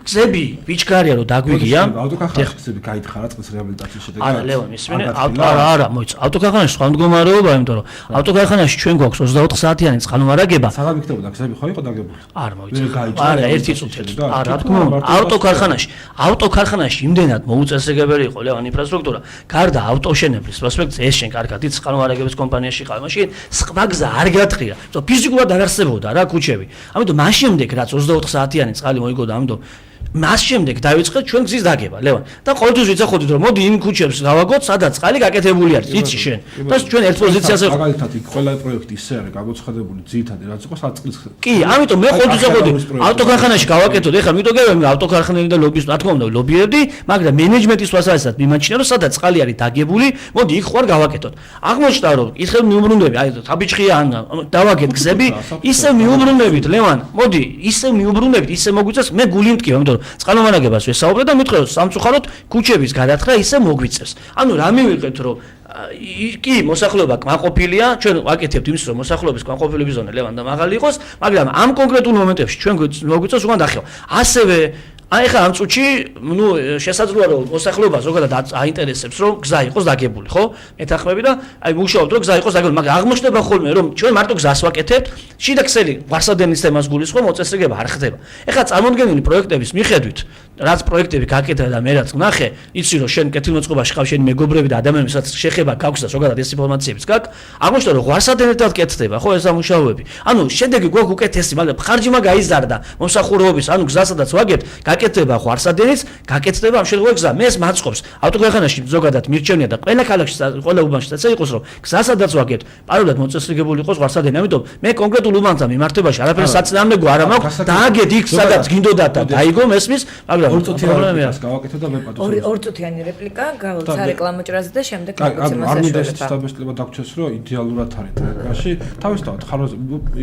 გზები ვიჩქარია რომ დაგვიგია. ავტოკარხანაში გზები გაითხარა წყლის რეაბილიტაციის შედეგად. არა, ლევან, ისმინე, არა, მოიცა. ავტოკარხანაში სხვა მდგომარეობა, იმიტომ რომ ავტოკარხანაში ჩვენ გვაქვს 24 საათიანი წყალმომარაგება. საღამო იქნებოდა გზები ხო იყო დაგებული? არ მოიცა. არა, ერთი წუთი. არა, რა თქმა უნდა, ავტოკარხანაში იმდენად მოუწესრიგებელი იყო ლევან ინფრასტრუქტურა. გარდა ავტოშენებლის პროსპექტს ეს შენ კარგად იცი წყალმომარაგების კომპანიაში ყავ, მაშინ სხვა გზა არ გათხრია. თუმცა ფიზიკურად არ არსებობდა რა ქუჩები. ამიტომ მას შემდეგ რაც 24 საათიანი წყალი მოიგოდა, ამიტომ მას შემდეგ დაიწყეთ ჩვენ გზის დაგება, ლევან. და ყოველთვის ვიცახოდით რომ მოდი იმ ქუჩებს გავაგოთ, სადაც წყალი გაკეთებული არის, იცი შენ. და ჩვენ ერთ პოზიციაზე მაგალითად იქ ყველა პროექტი ისე არის გამოცხადებული ძირითადად რაც იყო საწყლის. კი, ამიტომ მე ყოველთვის ვიცახოდი ავტოკარხანაში გავაკეთოთ. ეხლა მიტოგებები ავტოკარხანები და ლობისტი, რა თქმა უნდა, ლობიერდი, მაგრამ მენეჯმენტის ვასალისად მიმაჩნია რომ სადაც წყალი არის დაგებული, მოდი იქ ხوار გავაკეთოთ. აღმოჩნდა რომ ისე მიუბრუნდები, აი საბიჩხია ან დავაგეთ გზები, ისე მიუბრუნდებით, ლევან. მოდი, ისე მიუბრუნდებით, ისე მოგვიწევს, მე გული მткиვა, იმიტომ წყალმომარაგებას ვესაუბრე და მითხრა რომ სამწუხაროდ ქუჩების გადათხრა ისე მოგვიწევს. ანუ რა მივიღეთ რომ კი მოსახლეობა კმაყოფილია, ჩვენ ვაკეთებთ იმის რომ მოსახლეობის კმაყოფილების ზონა ლევან და მაღალი იყოს, მაგრამ ამ კონკრეტულ მომენტებში ჩვენ მოგვიწევს უკან დახევა. ასევე აი ხა ამ წუთში, ნუ შესაძლოა რომ მოსახლეობა ზოგადად აინტერესებს რომ გზა იყოს დაგებული, ხო? მეთანხმები და აი მუშაობთ რომ გზა იყოს დაგებული, მაგრამ აღმოჩნდება ხოლმე რომ ჩვენ მარტო გზას ვაკეთებთ, შიდა ქსელი ვარსადენის თემას გულისხმობ, მოწესრიგება არ ხდება. ეხლა წარმოდგენილი პროექტების მიხედვით რაც პროექტები გაკეთდა და მე რაც ვნახე, იცი რომ შენ კეთილმოწყობაში ხარ, შენი მეგობრები და ადამიანები, სადაც შეხება გაქვს და ზოგადად ეს ინფორმაციებიც გაქვს, აღმოჩნდა რომ ღვარსადენებთან კეთდება, ხო ეს სამუშაოები. ანუ შედეგი გვაქვს უკეთესი, მაგრამ ხარჯი გაიზარდა მომსახურეობის, ანუ გზასაც ვაგებთ, გაკეთდება ღვარსადენიც, გაკეთდება ამ შემთხვევაში გზა. მე ეს მაწყობს ავტოქვეყანაში ზოგადად მირჩენია და ყველა ქალაქში, ყველა უბანში წეცა იყოს, რომ გზასაც ვაგებთ, პარალელურად მოწესრიგებული იყოს ღვარსადენი. ამიტომ მე კონკრეტულ უბანთან მიმართებაში არაფერი საწინააღმდეგო არ მაქვს. დააგეთ იქ სადაც გინდოდათ და დაიგო მესმის, მაგრამ პრობლემაა გავაკეთო და მე პატუხი. ორწუთიანი რეპლიკა გავალთ სარეკლამო ჭრაზე და შემდეგ არ მინდა ეს დაბეჭდება დაგვრჩეს რომ იდეალურად არის ტრეკაში. თავისთავად ხაროს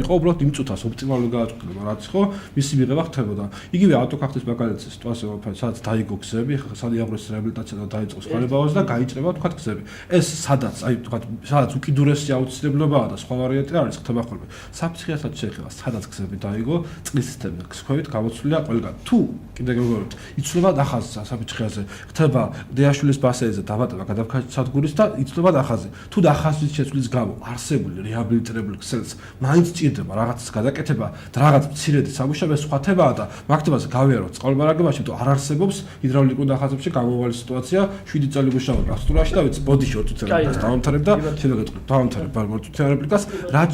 იყო უბრალოდ იმ წუთას ოპტიმალური გადაწყვეტილება რაც ხო მისი მიღება ხდებოდა. იგივე ავტოქახტის მაგალითის სიტუაცია სადაც დაიგო გზები, სადიაგროს რეაბილიტაცია და დაიწყო ხარებაოს და გაიჭრება თქვა გზები. ეს სადაც აი თქვა სადაც უკიდურესი აუცილებლობაა და სხვა ვარიანტი არის ხდება ხოლმე. საფრთხეასაც შეეხება სადაც გზები დაიგო, წყლის სისტემის ქვევით გამოცვლილია ყველგან. თუ კიდე გეგმავთ იცვლება ახაზზე საფრთხეაზე ხდება დეაშვილის ბასეზე დაბატება გადავქცადგურის და იცვლება ახაზზე. თუ ახაზის შეცვლის გამო არსებული რეაბილიტირებული ქსელს მაინც ჭირდება რაღაცის გადაკეთება და რაღაც მცირედი სამუშაო სხვათებაა და მაგდებაზე გავიაროთ წყალმარაგებაში, თუ არ არსებობს ჰიდრაულიკურ ახაზებში გამოვალი სიტუაცია 7 წელი მუშაობ ასტურაში და ვიცი ბოდიში 4 წელი დავამთავრებ და შეიძლება გეტყვი დავამთავრებ ბარბორტუციან რეპლიკას რაც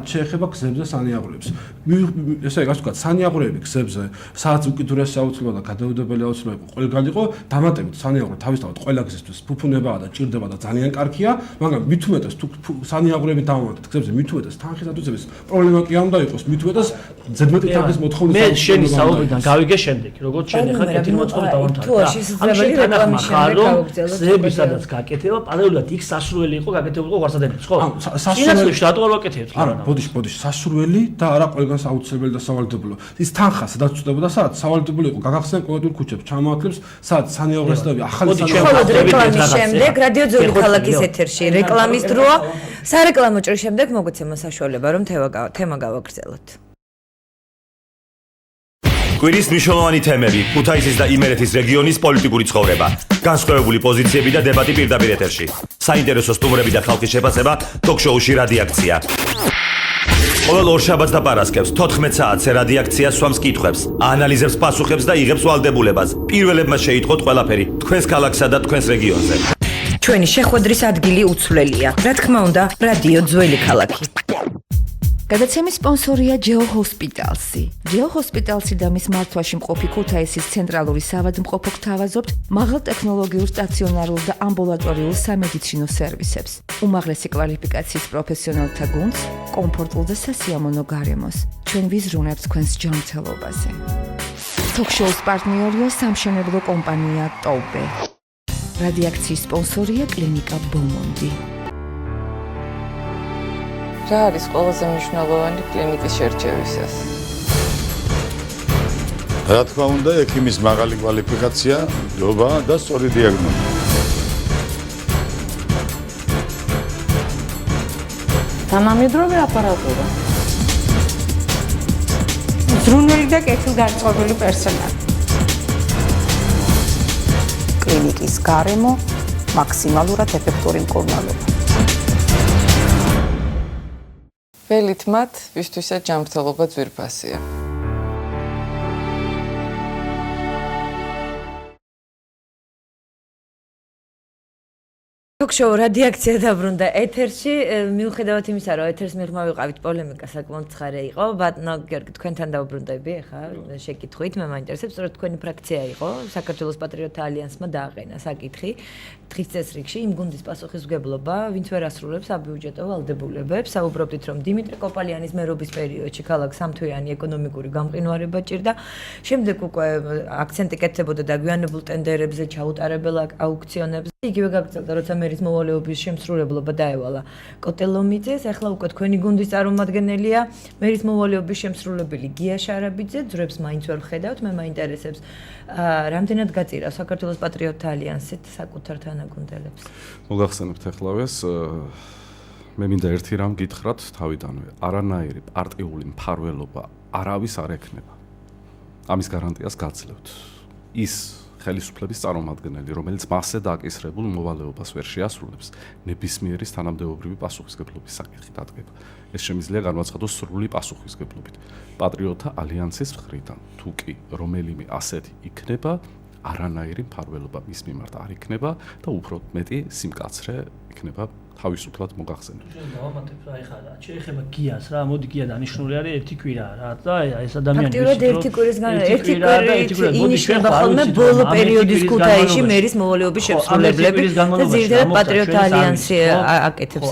შეეხება გზებზე სანიაღვრებს. ესე იგი ასე ვთქვათ სანიაღვრები გზებზე სადაც უკიდურესი აუცილებლობა და გადაუდებელი აუცილებლობა ყველგან იყო დამატებით სანიაღვრე თავისთავად ყველა გზისთვის ფუფუნებაა და ჭირდება და ძალიან კარგია, მაგრამ მით უმეტეს თუ სანიაღვრები დავამატეთ გზებზე მით უმეტეს თანხისადუცების პრობლემა კი არ უნდა იყოს, მით უმეტეს ზედმეტი თანხის მოთხოვნის მე შენი საუბრიდან გავიგე შემდეგ, როგორც შენ ახლა კეთილმოწყობი დავამთავრე. ანუ შენ თანახმა ხარ რომ გზები სადაც გაკეთება, პარალელურად იქ სასურველი იყო გაკეთებული ღვარსადენიც, ხო? სასურველი რატო არ ვაკეთებთ? არა, ბოდიში, სასურველი და არა ყველგან აუცილებელი და სავალდებულო. ის თანხა სადაც უწოდებოდა, სადაც სავალდებულო იყო, გაგახსენ კონკრეტულ ქუჩებს, ჩამოაკლებს, სადაც სანიაღვრესები, ახალი სანიაღვრესები. რეკლამის შემდეგ რადიო ძველი ქალაქის ეთერში რეკლამის დროა. სარეკლამო ჭრის შემდეგ მოგეცემა საშუალება რომ თემა გავაგრძელოთ. კვირის მნიშვნელოვანი თემები, ქუთაისის და იმერეთის რეგიონის პოლიტიკური ცხოვრება, განსხვავებული პოზიციები და დებატი პირდაპირ ეთერში. საინტერესო სტუმრები და ხალხის შეფასება ток-შოუში რადიაქცია. ყოველ ორშაბათს და პარასკევს 14 საათზე რადიაქცია swams კითხვებს, აანალიზებს პასუხებს და იღებს ვალდებულებას. პირველებმა შეიტყოთ ყველაფერი თქვენს ქალაქსა და თქვენს რეგიონზე. ჩვენი შეხვედრის ადგილი უცვლელია. რა თქმა უნდა, რადიო ძველი ქალაქი. გადაცემის სპონსორია Geo Hospitalsi. Geo Hospitalsi და მის მართვაში მყოფი ქუთაისის ცენტრალური საავადმყოფო გთავაზობთ მაღალტექნოლოგიურ სტაციონარულ და ამბულატორიულ სამედიცინო სერვისებს. უმაღლესი კვალიფიკაციის პროფესიონალთა გუნდს, კომფორტულ და სასიამოვნო გარემოს. ჩვენ ვიზრუნებთ თქვენს ჯანმრთელობაზე. Talk-show-ს პარტნიორია სამშენებლო კომპანია Tobe. რადიაქციის სპონსორია კლინიკა Beaumonde. რა არის ყველაზე მნიშვნელოვანი კლინიკის შერჩევისას? რა თქმა უნდა, ექიმის მაღალი კვალიფიკაცია, ნდობა და სწორი დიაგნოზი. თანამედროვე აპარატურა. ზრუნველი და კეთილგანწყობილი პერსონალი. კლინიკის გარემო მაქსიმალურად ეფექტური მკურნალობა. ველით მათ, ვისთვისაც ჯანმრთელობა ძვირფასია. Talk-show რადიაქცია დაბრუნდა ეთერში, მიუხედავად იმისა, რომ ეთერს მიღმა ვიყავით პოლემიკა საკმაოდ ცხარე იყო, ბატონო გიორგი, თქვენთან დავბრუნდები ახლა შეკითხვით, მე მაინტერესებს, სწორედ თქვენი ფრაქცია იყო, საქართველოს პატრიოტთა ალიანსმა დააყენა საკითხი დღის წესრიგში იმ გუნდის პასუხისმგებლობა, ვინც ვერ ასრულებს საბიუჯეტო ვალდებულებებს, საუბრობდით, რომ დიმიტრი კოპალიანის მერობის პერიოდში ქალაქს სამთვიანი ეკონომიკური გამყინვარება ჭირდა, შემდეგ უკვე აქცენტი კეთდებოდა დაგვიანებულ ტენდერებზე, ჩაუტარებელ აუქციონებზე, იგივე გაგრძელდა, როცა მერის მოვალეობის შემსრულებლობა დაევალა კოტელომიძეს, ახლა უკვე თქვენი გუნდის წარმომადგენელია მერის მოვალეობის შემსრულებელი გია შარაბიძე, ძრებს მაინც ვერ ვხედავთ, მე მაინტერესებს რამდენად გაწირა საქართველოს პატრიოტთა ალიანსით საკუთარ თანაგუნდელებს. მოგახსენებთ ახლავეს, მე მინდა ერთი რამ გითხრათ თავიდანვე, არანაირი პარტიული მფარველობა არავის არ ექნება. ამის გარანტიას გაძლევთ. ის ხელისუფლების წარმომადგენელი, რომელიც მასზე დაკისრებულ მოვალეობას ვერ შეასრულებს, ნებისმიერის თანამდებობრივი პასუხისმგებლობის საკითხი დადგება. ეს შემიძლია განვაცხადოს სრული პასუხისმგებლობით პატრიოტთა ალიანსის მხრიდან. თუ კი რომელიმე ასეთი იქნება, არანაირი მფარველობა მის მიმართ არ იქნება და უფრო მეტი სიმკაცრე იქნება თავისუფლად მოგახსენებული. დავამატებ რა ეხლა შეეხება გიას რა, მოდი გია დანიშნული არის ერთი კვირა რა და ეს ადამიანი ფაქტიურად ერთი კვირის ინიშნება ხოლმე ბოლო პერიოდის ქუთაისში მერის მოვალეობის შესრულებლები და ძირითადად პატრიოტთა ალიანსი აკეთებს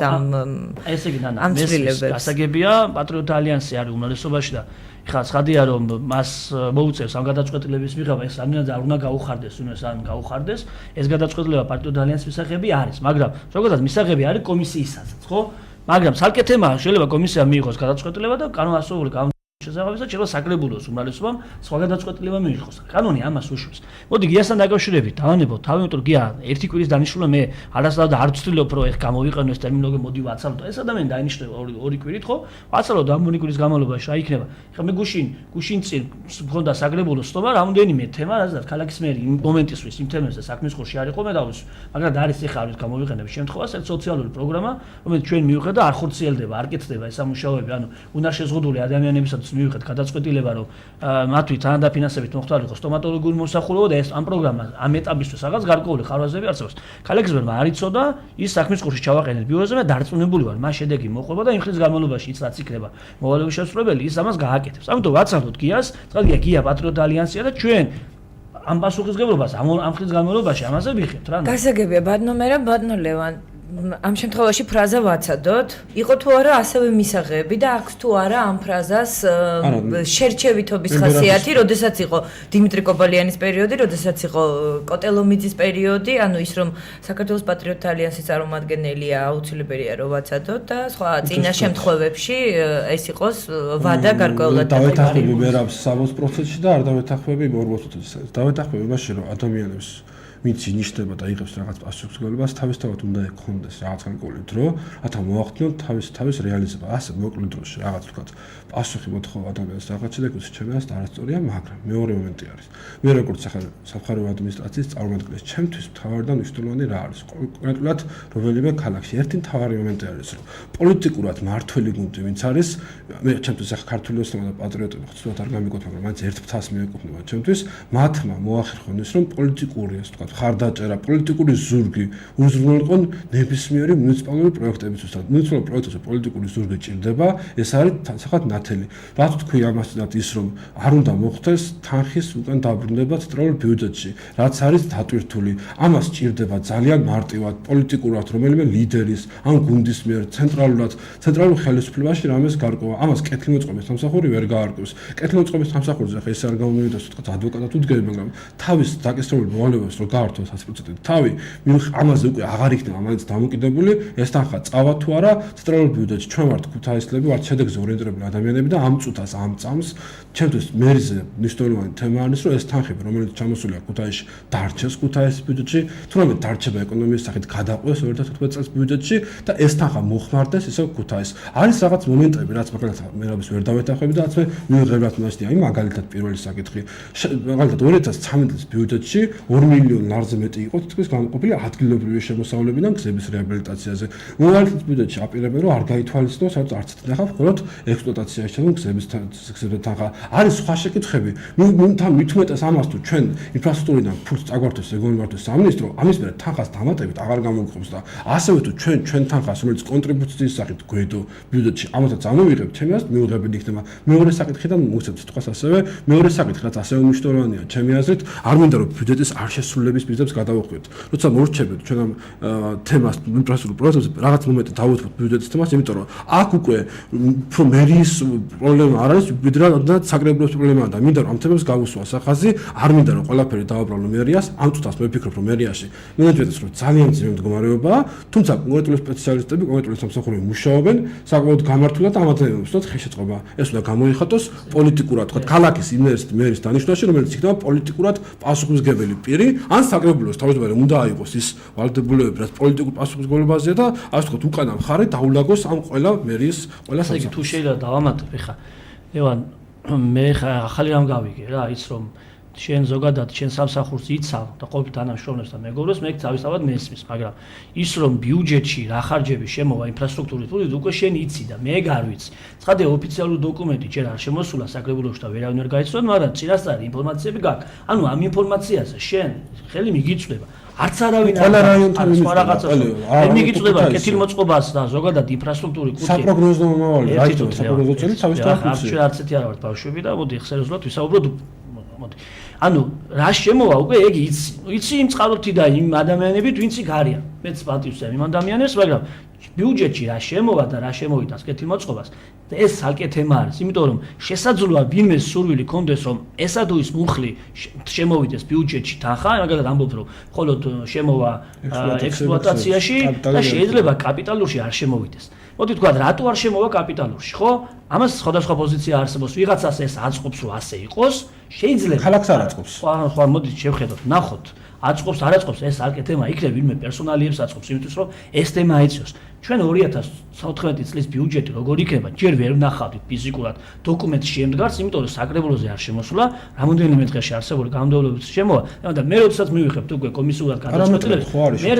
ესე იგი ნანა ეს გასაგებია პატრიოტთა ალიანსი არის უმრავლესობაში და ხა ცხადია რომ მას მოუწევს ამ გადაწყვეტილების მიღება ეს ამიანად არ უნდა გაუხარდეს უნდას ან გაუხარდეს ეს გადაწყვეტილება პარტიულ ალიანსის მისაღები არის მაგრამ ზოგადად მისაღები არის კომისიისაცაც ხო მაგრამ ცალკე თემაა შეიძლება კომისია მიიღოს გადაწყვეტილება და კანონმდებლობის შესაძლებელად შეიძლება საკრებულოს უმრავლესობამ სხვა გადაწყვეტილება მიიღოს კანონი ამას უშვებს მოდი გიასთან დაკავშირებით დავანებოთ თავი იმიტომ რომ გია ერთი კვირის დანიშნულა მე არასდროს არ ვცდილობ რომ ეხ გამოვიყენო ეს ტერმინოლოგია მოდი ვაცალოთ ეს ადამიანი დაინიშნება ორი კვირით ხო ვაცალოთ ამ ორი კვირის განმავლობაში რა იქნება ეხლა მე გუშინ წინ მქონდა საკრებულოს სტობა რამოდენიმე თემა რადგან ქალაქის მერი იმ მომენტისთვის იმ თემებზე საქმის ხურში არ იყო მე დავუსვი მაგრამ არის ეხლა არის გამოვიყენების შემთხვევას ეს სოციალური პროგრამა რომელიც ჩვენ მივიღეთ და არ ხორციელდება არ კეთდება ეს სამუშაოები ანუ უნდა შეზღუდული ადამიანებისაც მივიღეთ გადაწყვეტილება რომ მათთვის თანადაფინანსებით მოხდარ იყოს სტომატოლოგიური მოსახულება და ეს ამ პროგრამას ამ ეტაპისთვის რაღაც გარკვეული ხარვაზები არსებობს. ქალაქის მერმა არ იცოდა ის საქმის ყურში ჩავაყენეთ ბიუროზე და დარწმუნებული ვარ მას შედეგი მოყვება და იმ ხნის განმავლობაში ის რაც იქნება მოვალეობის შესრულებელი ის ამას გააკეთებს. ამიტომ ვაცალოთ გიას, წყალია გია პატრიოტთა ალიანსია და ჩვენ ამ პასუხისმგებლობას ამ ხნის განმავლობაში ამაზე ვიხებთ რა. გასაგებია ბატონო მერა ბატონო ლევან ამ შემთხვევაში ფრაზა ვაცადოთ, იყო თუ არა ასევე მისაღები და აქვს თუ არა ამ ფრაზას შერჩევითობის ხასიათი, როდესაც იყო დიმიტრი კობალიანის პერიოდი, როდესაც იყო კოტელომიძის პერიოდი, ანუ ის რომ საქართველოს პატრიოტთა ალიანსის წარმომადგენელია, აუცილებელია რომ ვაცადოთ და სხვა წინა შემთხვევებში ეს იყოს ვადა გარკვეულად დავეთანხმები მერაბს საბოს პროცესში და არ დავეთანხმები მორბოს პროცესში. დავეთანხმები მაშინ რომ ადამიანებს ვინც ინიშნება და იღებს რაღაც პასუხისმგებლობას, თავისთავად უნდა ექონდეს რაღაც განკოლი დრო, რათა მოახდინონ თავის რეალიზება. ასე მოკლე დროში რაღაც თქვათ პასუხი მოთხოვა ადამიანს რაღაც შედეგს ჩემს არასწორია, მაგრამ მეორე მომენტი არის. მე როგორც სამხარეო ადმინისტრაციის წარმომადგენელი, ჩემთვის მთავარი და მნიშვნელოვანი რა არის? კონკრეტულად რომელიმე ქალაქში ერთი მთავარი მომენტი არის, რომ პოლიტიკურად მართველი გუნდი ვინც არის, მე ჩემთვის ახლა ქართული ოსტომა და პატრიოტები ხოცულად არ გამიგოთ, მაგრამ მაინც ერთ ფთას მიეკუთვნება ჩემთვის, მათმა მოახერხონ ის, რომ პოლიტიკური ეს თქვათ ხარდაჭერა, პოლიტიკური ზურგი უზრუნველყონ ნებისმიერი მუნიციპალური პროექტებისთვის. მუნიციპალური პროექტებზე პოლიტიკური ზურგი ჭირდება, ეს არის საკმაოდ ნათელი. რაც თქვი ამასთანაც ის, რომ არ უნდა მოხდეს თანხის უკან დაბრუნება ცენტრალურ ბიუჯეტში, რაც არის დატვირთული. ამას ჭირდება ძალიან მარტივად პოლიტიკურად რომელიმე ლიდერის, ან გუნდის მიერ ცენტრალურ ხელისუფლებაში რამეს გარკვევა. ამას კეთილმოწყობის სამსახური ვერ გაარკვევს. კეთილმოწყობის სამსახურზე ხა ეს არ გამომივიდეს თქვა ადვოკატად უდგები, მაგრამ თავის დაკისრებულ მოვალეობას რო გაართო 100%-ით თავი, ამაზე უკვე აღარ იქნება მაინც დამოკიდებული, ეს თანხა წავა თუ არა ცენტრალურ ბიუჯეტში. ჩვენ ვართ ქუთაისლები, ვართ შედეგზე ორიენტირებული ადამიანები და ამ წუთას ამ წამს ჩემთვის მერიზე მნიშვნელოვანი თემა არის, რომ ეს თანხები, რომელიც ჩამოსულია ქუთაისში, დარჩეს ქუთაისის ბიუჯეტში, თუნდაც დარჩება ეკონომიკის სახით გადაყვეს 2015 წელს ბიუჯეტში და ეს თანხა მოხმარდეს ისევ ქუთაისს. არის რაღაც მომენტები, რაც მაგალითად მერაბის ვერ დავეთანხმები და რაც მე მივიღებათ მასში, აი მაგალითად პირველი საკითხი. მაგალითად 2013 წლის ბიუჯეტში 2 მილიონ ლარზე მეტი იყო თითქმის განყოფილი ადგილობრივი შემოსავლებიდან გზების რეაბილიტაციაზე. მოვალეობის ბიუჯეტში აპირებენ რომ არ გაითვალისწინოს, სადაც არც ნახავ, მხოლოდ ექსპლუატაციაში ჩადონ გზების თანხა. არის სხვა შეკითხები. მithumetas ამას თუ ჩვენ ინფრასტრუქტურიდან ფულს წაგვართოს რეგიონის სამინისტრო, ამის მერე თანხას დამატებით აღარ გამოგხობს და ასევე თუ ჩვენ თანხას, რომელიც კონტრიბუციის სახით გვედო ბიუჯეტში, ამასაც ამოვიღებთ, ჩემს მივიღებდი იქნება მეორე საკითხიდან მოვცემთ თქვას ასევე მეორე საკითხი, რაც ასევე მნიშვნელოვანია ჩემი აზრით, არ მინდა რომ ბიუჯეტის არ შესრულების მიზნებს გადავახვიოთ. როცა მორჩებით ჩვენ ამ თემას ინფრასტრუქტურულ პროცესზე რაღაც მომენტი დავუთმოთ ბიუჯეტის თემას, იმიტომ რომ აქ უკვე მერიის პრობლემა არ არის, ვიდრე საკრებულოს პრობლემაა და მინდა რომ ამ თემებს გავუსვა სახაზი, არ მინდა რომ ყველაფერი დავაბრალო მერიას, ამ წუთას მე ვფიქრობ რომ მერიაში მენეჯმენტის რომ ძალიან ძლიერი მდგომარეობაა, თუმცა კონკრეტული სპეციალისტები, კონკრეტული სამსახურები მუშაობენ, საკმაოდ გამართულად ამათებს უბრალოდ ხელშეწყობა. ეს უნდა გამოიხატოს პოლიტიკურად, თქვა ქალაქის მერის დანიშნულში, რომელიც იქნება პოლიტიკურად პასუხისმგებელი პირი, ან საკრებულოს თავისუფლად უნდა აიღოს ის ვალდებულებები, რაც პოლიტიკურ პასუხისმგებლობაზეა და ასე ვთქვათ, უკანა მხარე დაულაგოს ამ ყველა მერის ყველა სამსახურს. თუ შეიძლება დავამატებ ხა. ევან მე ახალი რამ გავიგე რა, ის რომ შენ ზოგადად შენ სამსახურს იცავ და ყოფილი თანამშრომლებს და მეგობრებს, მე თავისთავად მესმის, მაგრამ ის რომ ბიუჯეტში რა ხარჯები შემოვა ინფრასტრუქტურის ფულით უკვე შენ იცი და მე არ ვიცი. ცხადია ოფიციალური დოკუმენტი ჯერ არ შემოსულა საკრებულოში და ვერავინ არ გაიცნობს, მაგრამ წინასწარი ინფორმაციები გაქვს. ანუ ამ ინფორმაციაზე შენ ხელი მიგიწვდება. არც არავინ არ არის სხვა რაღაცას. მე მიგიწვდება კეთილმოწყობას და ზოგადად ინფრასტრუქტურის კუთხე. საპროგნოზო მომავალი, რაიტო, საპროგნოზო წელი თავისთავად არც არცეთი არ ვართ ბავშვები და მოდი ხსერეზულად ვისაუბროთ. მოდი. ანუ რა შემოვა უკვე ეგ იცი იმ წყაროთი და იმ ადამიანებით ვინც იქ არიან. მეც პატივს ამ ადამიანებს, მაგრამ ბიუჯეტში რა შემოვა და რა შემოვიდა კეთილმოწყობას და ეს საკეთ თემა არის, იმიტომ რომ შესაძლოა ვინმე სურვილი კონდეს რომ ესა თუ ის მუხლი შემოვიდეს ბიუჯეტში თანხა, მაგალითად ამბობ რომ მხოლოდ შემოვა ექსპლუატაციაში და შეიძლება კაპიტალურში არ შემოვიდეს. მოდი თქვა რატო არ შემოვა კაპიტალურში, ხო? ამას სხვადასხვა პოზიცია არსებობს, ვიღაცას ეს აწყობს რომ ასე იყოს, შეიძლება ქალაქს არ აწყობს. ხო, მოდი შევხედოთ, ნახოთ. აწყობს, არ აწყობს, ეს არ კეთება, იქნებ ვინმე პერსონალიებს აწყობს, იმისთვის რომ ეს თემა ეციოს. ჩვენ 2014 წლის ბიუჯეტი როგორ იქნება, ჯერ ვერ ვნახავთ ფიზიკურად დოკუმენტში შემდგარს, იმიტომ რომ საკრებულოზე არ შემოსულა, რამოდენიმე დღეში არსებული გამოდევლებით შემოვა, და მე როდესაც მივიღებთ უკვე კომისიურად გადაწყვეტილებას, მე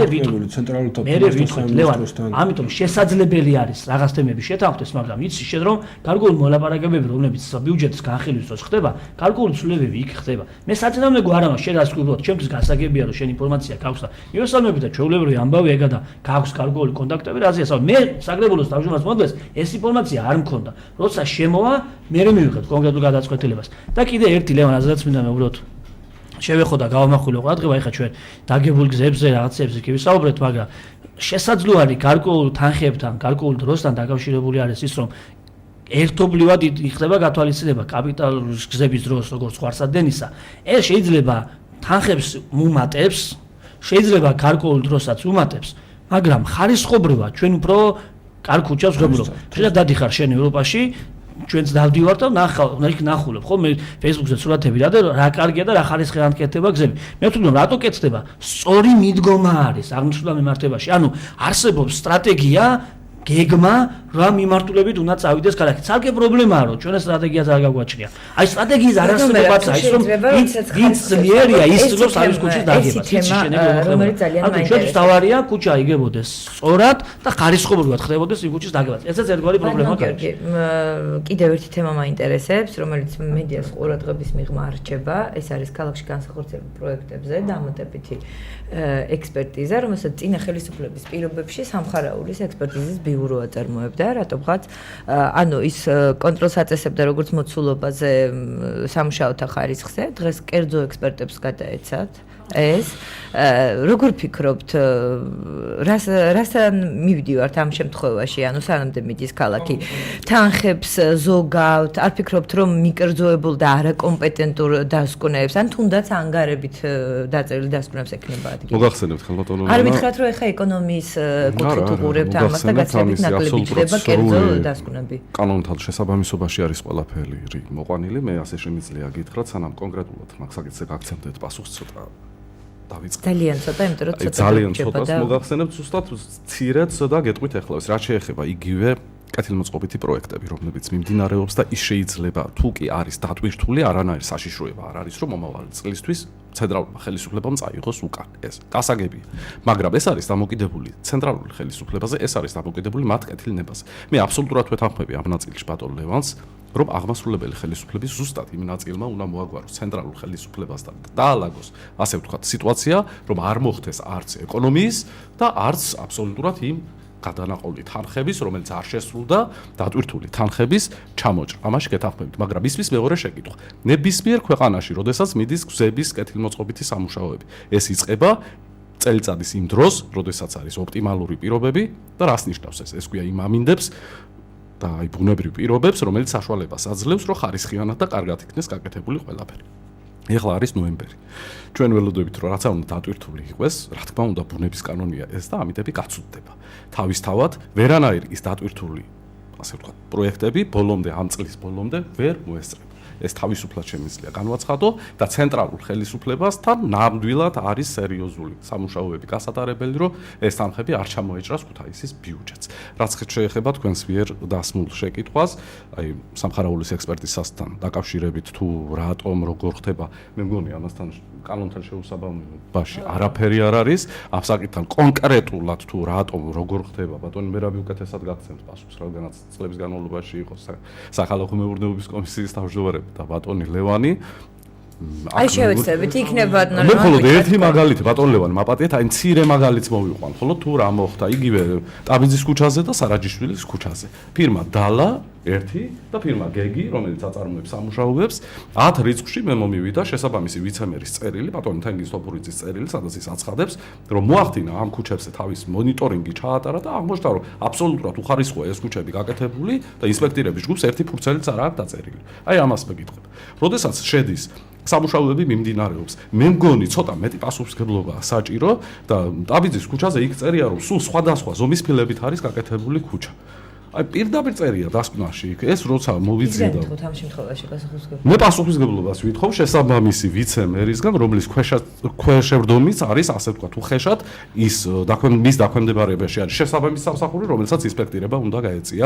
ვიტყვით, ლევან, ამიტომ შესაძლებელი არის რაღაც თემები შეთანხმდეს, მაგრამ იცი შენ რომ გარკვეული მოლაპარაკებები, რომლებიც ბიუჯეტის განხილვის დროს ხდება, გარკვეული ცვლილებები იქ ხდება. მე საწინააღმდეგო არ ამას შენ რას ვკითხულობ, ჩემთვის გასაგებია რომ შენ ინფორმაცია გაქვს და მიესალმები და ჩვეულებრივი ამბავი ეგა და გაქვს გარკვეული კონტაქტები რაზე ასაუბრე. მე საკრებულოს თავმჯდომარეს მომდეს ეს ინფორმაცია არ მქონდა. როცა შემოვა, მე მივიღეთ კონკრეტულ გადაწყვეტილებას. და კიდე ერთი ლევან აზრაც მინდა მე უბრალოდ შევეხო და გავამახვილო ყურადღება, ეხლა ჩვენ დაგებული გზებზე რაღაცებზე კი ვისაუბრეთ, მაგრამ შესაძლოა არის გარკვეულ თანხებთან, გარკვეულ დროსთან დაკავშირებული არის ის, რომ ერთობლივად იქნება გათვალისწინება კაპიტალურის გზების დროს, როგორც ხვარსადენისა. ეს შეიძლება თანხებს უმატებს, შეიძლება გარკვეულ დროსაც უმატებს, მაგრამ ხარისხობრივად ჩვენ უფრო კარგ ქუჩას ვღებულობ. შეიძლება დადიხარ შენ ევროპაში, ჩვენც დავდივართ და ნახულობ, ხო? მე Facebook-ზე სურათები რა კარგია და რა ხარისხიან კეთდება გზები. მე ვთქვი, რატო კეთდება? სწორი მიდგომა არის აღნიშნულ მიმართებაში. ანუ არსებობს სტრატეგია, გეგმა, რა მიმართულებით უნდა წავიდეს ქალაქი. ცალკე პრობლემაა, რომ ჩვენ სტრატეგიას არ გაგვაჩნია. აი სტრატეგიის არასწორობაც არის, რომ ვინც ძლიერია, ის ცდილობს თავის ქუჩის დაგებას. იცი რომელიც ძალიან მაინტერესებს. ანუ ჩვენთვის თავარია ქუჩა იგებოდეს სწორად და ხარისხობრივად ხდებოდეს იმ ქუჩის დაგებაც. ესეც ერთგვარი პრობლემაა. კიდევ ერთი თემა მაინტერესებს, რომელიც მედიას ყურადღების მიღმა არჩება, ეს არის ქალაქში განსახორციელებულ პროექტებზე დამატებითი ექსპერტიზა, რომელსაც წინა ხელისუფლების პირობებში სამხარაულის ექსპერტიზის ბიურო აწარმოებდა, რატომღაც ანუ ის კონტროლს აწესებდა როგორც მოცულობაზე სამუშაოთა ხარისხზე, დღეს კერძო ექსპერტებს გადაეცათ ეს როგორ ფიქრობთ, რასთან მივდივართ ამ შემთხვევაში, ანუ სანამდე მიდის ქალაქი თანხებს ზოგავთ, არ ფიქრობთ რომ მიკერძოებულ და არაკომპეტენტურ დასკვნებს, ან თუნდაც ანგარებით დაწერილი დასკვნებს ექნება ადგილი. მოგახსენებთ ხელმოწონო. არ მითხრათ რომ ეხა ეკონომიის კუთხით უყურებთ ამას და გაცილებით ნაკლები ხდება კერძო დასკვნები. კანონთან შესაბამისობაში არის ყველაფერი მოყვანილი, მე ასე შემიძლია გითხრათ, სანამ კონკრეტულად მაგ საკითხზე გაგცემდეთ პასუხს ცოტა დავიწყე. ძალიან ცოტა, იმიტომ რომ ცოტა ძალიან ცოტას მოგახსენებთ ზუსტად ცირად და გეტყვით ახლა ეს რა შეეხება იგივე კეთილმოწყობითი პროექტები, რომლებიც მიმდინარეობს და ის შეიძლება თუ კი არის დატვირთული, არანაირი საშიშროება არ არის, რომ მომავალი წლისთვის ცენტრალურმა ხელისუფლებამ წაიღოს უკან ეს. გასაგებია. მაგრამ ეს არის დამოკიდებული ცენტრალური ხელისუფლებაზე, ეს არის დამოკიდებული მათ კეთილნებაზე. მე აბსოლუტურად ვეთანხმები ამ ნაწილში ბატონ ლევანს, რომ აღმასრულებელი ხელისუფლების ზუსტად იმ ნაწილმა უნდა მოაგვაროს ცენტრალურ ხელისუფლებასთან და დაალაგოს, ასე ვთქვათ, სიტუაცია, რომ არ მოხდეს არც ეკონომიის და არც აბსოლუტურად იმ გადანაყოლი თანხების, რომელიც არ შესრულდა, დატვირთული თანხების ჩამოჭრა. ამაში გეთანხმებით, მაგრამ ისმის მეორე შეკითხვა. ნებისმიერ ქვეყანაში, როდესაც მიდის გზების კეთილმოწყობითი სამუშაოები, ეს იწყება წელიწადის იმ დროს, როდესაც არის ოპტიმალური პირობები და რას ნიშნავს ეს? ეს ქვია იმ ამინდებს და აი ბუნებრივ პირობებს, რომელიც საშუალებას აძლევს, რომ ხარისხიანად და კარგად იქნეს გაკეთებული ყველაფერი. ეხლა არის ნოემბერი. ჩვენ ველოდებით, რომ რაცა უნდა დატვირთული იყოს, რა თქმა უნდა, ბუნების კანონია ეს და ამიტები გაცუდდება. თავისთავად, ვერანაირი ის დატვირთული, ასე ვთქვათ, პროექტები ბოლომდე, ამ წლის ბოლომდე ვერ მოესწრება. ეს თავისუფლად შემიძლია განვაცხადო და ცენტრალურ ხელისუფლებასთან ნამდვილად არის სერიოზული სამუშაოები გასატარებელი, რომ ეს თანხები არ ჩამოეჭრას ქუთაისის ბიუჯეტს. რაც შეეხება თქვენს მიერ დასმულ შეკითხვას, აი სამხარაულის ექსპერტიზასთან დაკავშირებით თუ რატომ როგორ ხდება, მე მგონი ამასთან კანონთან შეუსაბამობაში არაფერი არ არის, ამ საკითხთან კონკრეტულად თუ რატომ როგორ ხდება, ბატონი მერაბი უკეთესად გაგცემთ პასუხს, რადგანაც წლების განმავლობაში იყო სახალხო მეურნეობის კომისიის თავმჯდომარე და ბატონი ლევანი აი შევეცდებით იქნება მე მხოლოდ ერთი მაგალითი ბატონ ლევანი მაპატიეთ, აი მცირე მაგალითს მოვიყვან, ხოლო თუ რა მოხდა იგივე ტაბიძის ქუჩაზე და სარაჯიშვილის ქუჩაზე. ფირმა დალა ერთი და ფირმა გეგი, რომელიც აწარმოებს სამუშაოებს, 10 რიცხვში მე მომივიდა შესაბამისი ვიცემერის წერილი, ბატონი თენგიზ თოფურიძის წერილი, სადაც ის აცხადებს, რომ მოახდინა ამ ქუჩებზე თავის მონიტორინგი ჩაატარა და აღმოჩნდა, რომ აბსოლუტურად უხარისხოა ეს ქუჩები გაკეთებული და ინსპექტორების ჯგუფს ერთი ფურცელიც არ აქვს დაწერილი. აი ამას მეკითხებ. როდესაც შედის სამუშაოები მიმდინარეობს. მე მგონი ცოტა მეტი პასუხისმგებლობაა საჭირო და ტაბიძის ქუჩაზე იქ წერია, რომ სულ სხვადასხვა ზომის ფილებით არის გაკეთებული ქუჩა. აი პირდაპირ წერია დასკვნაში იქ ეს როცა მოვიძიე და ამ შემთხვევაში პასუხისმგებლობა. მე პასუხისმგებლობას ვითხოვ შესაბამისი ვიცემერისგან, რომლის ქვეშევრდომიც არის, ასე ვთქვათ, უხეშად ის მის დაქვემდებარებაში არის შესაბამისი სამსახური, რომელსაც ინსპექტირება უნდა გაეწია.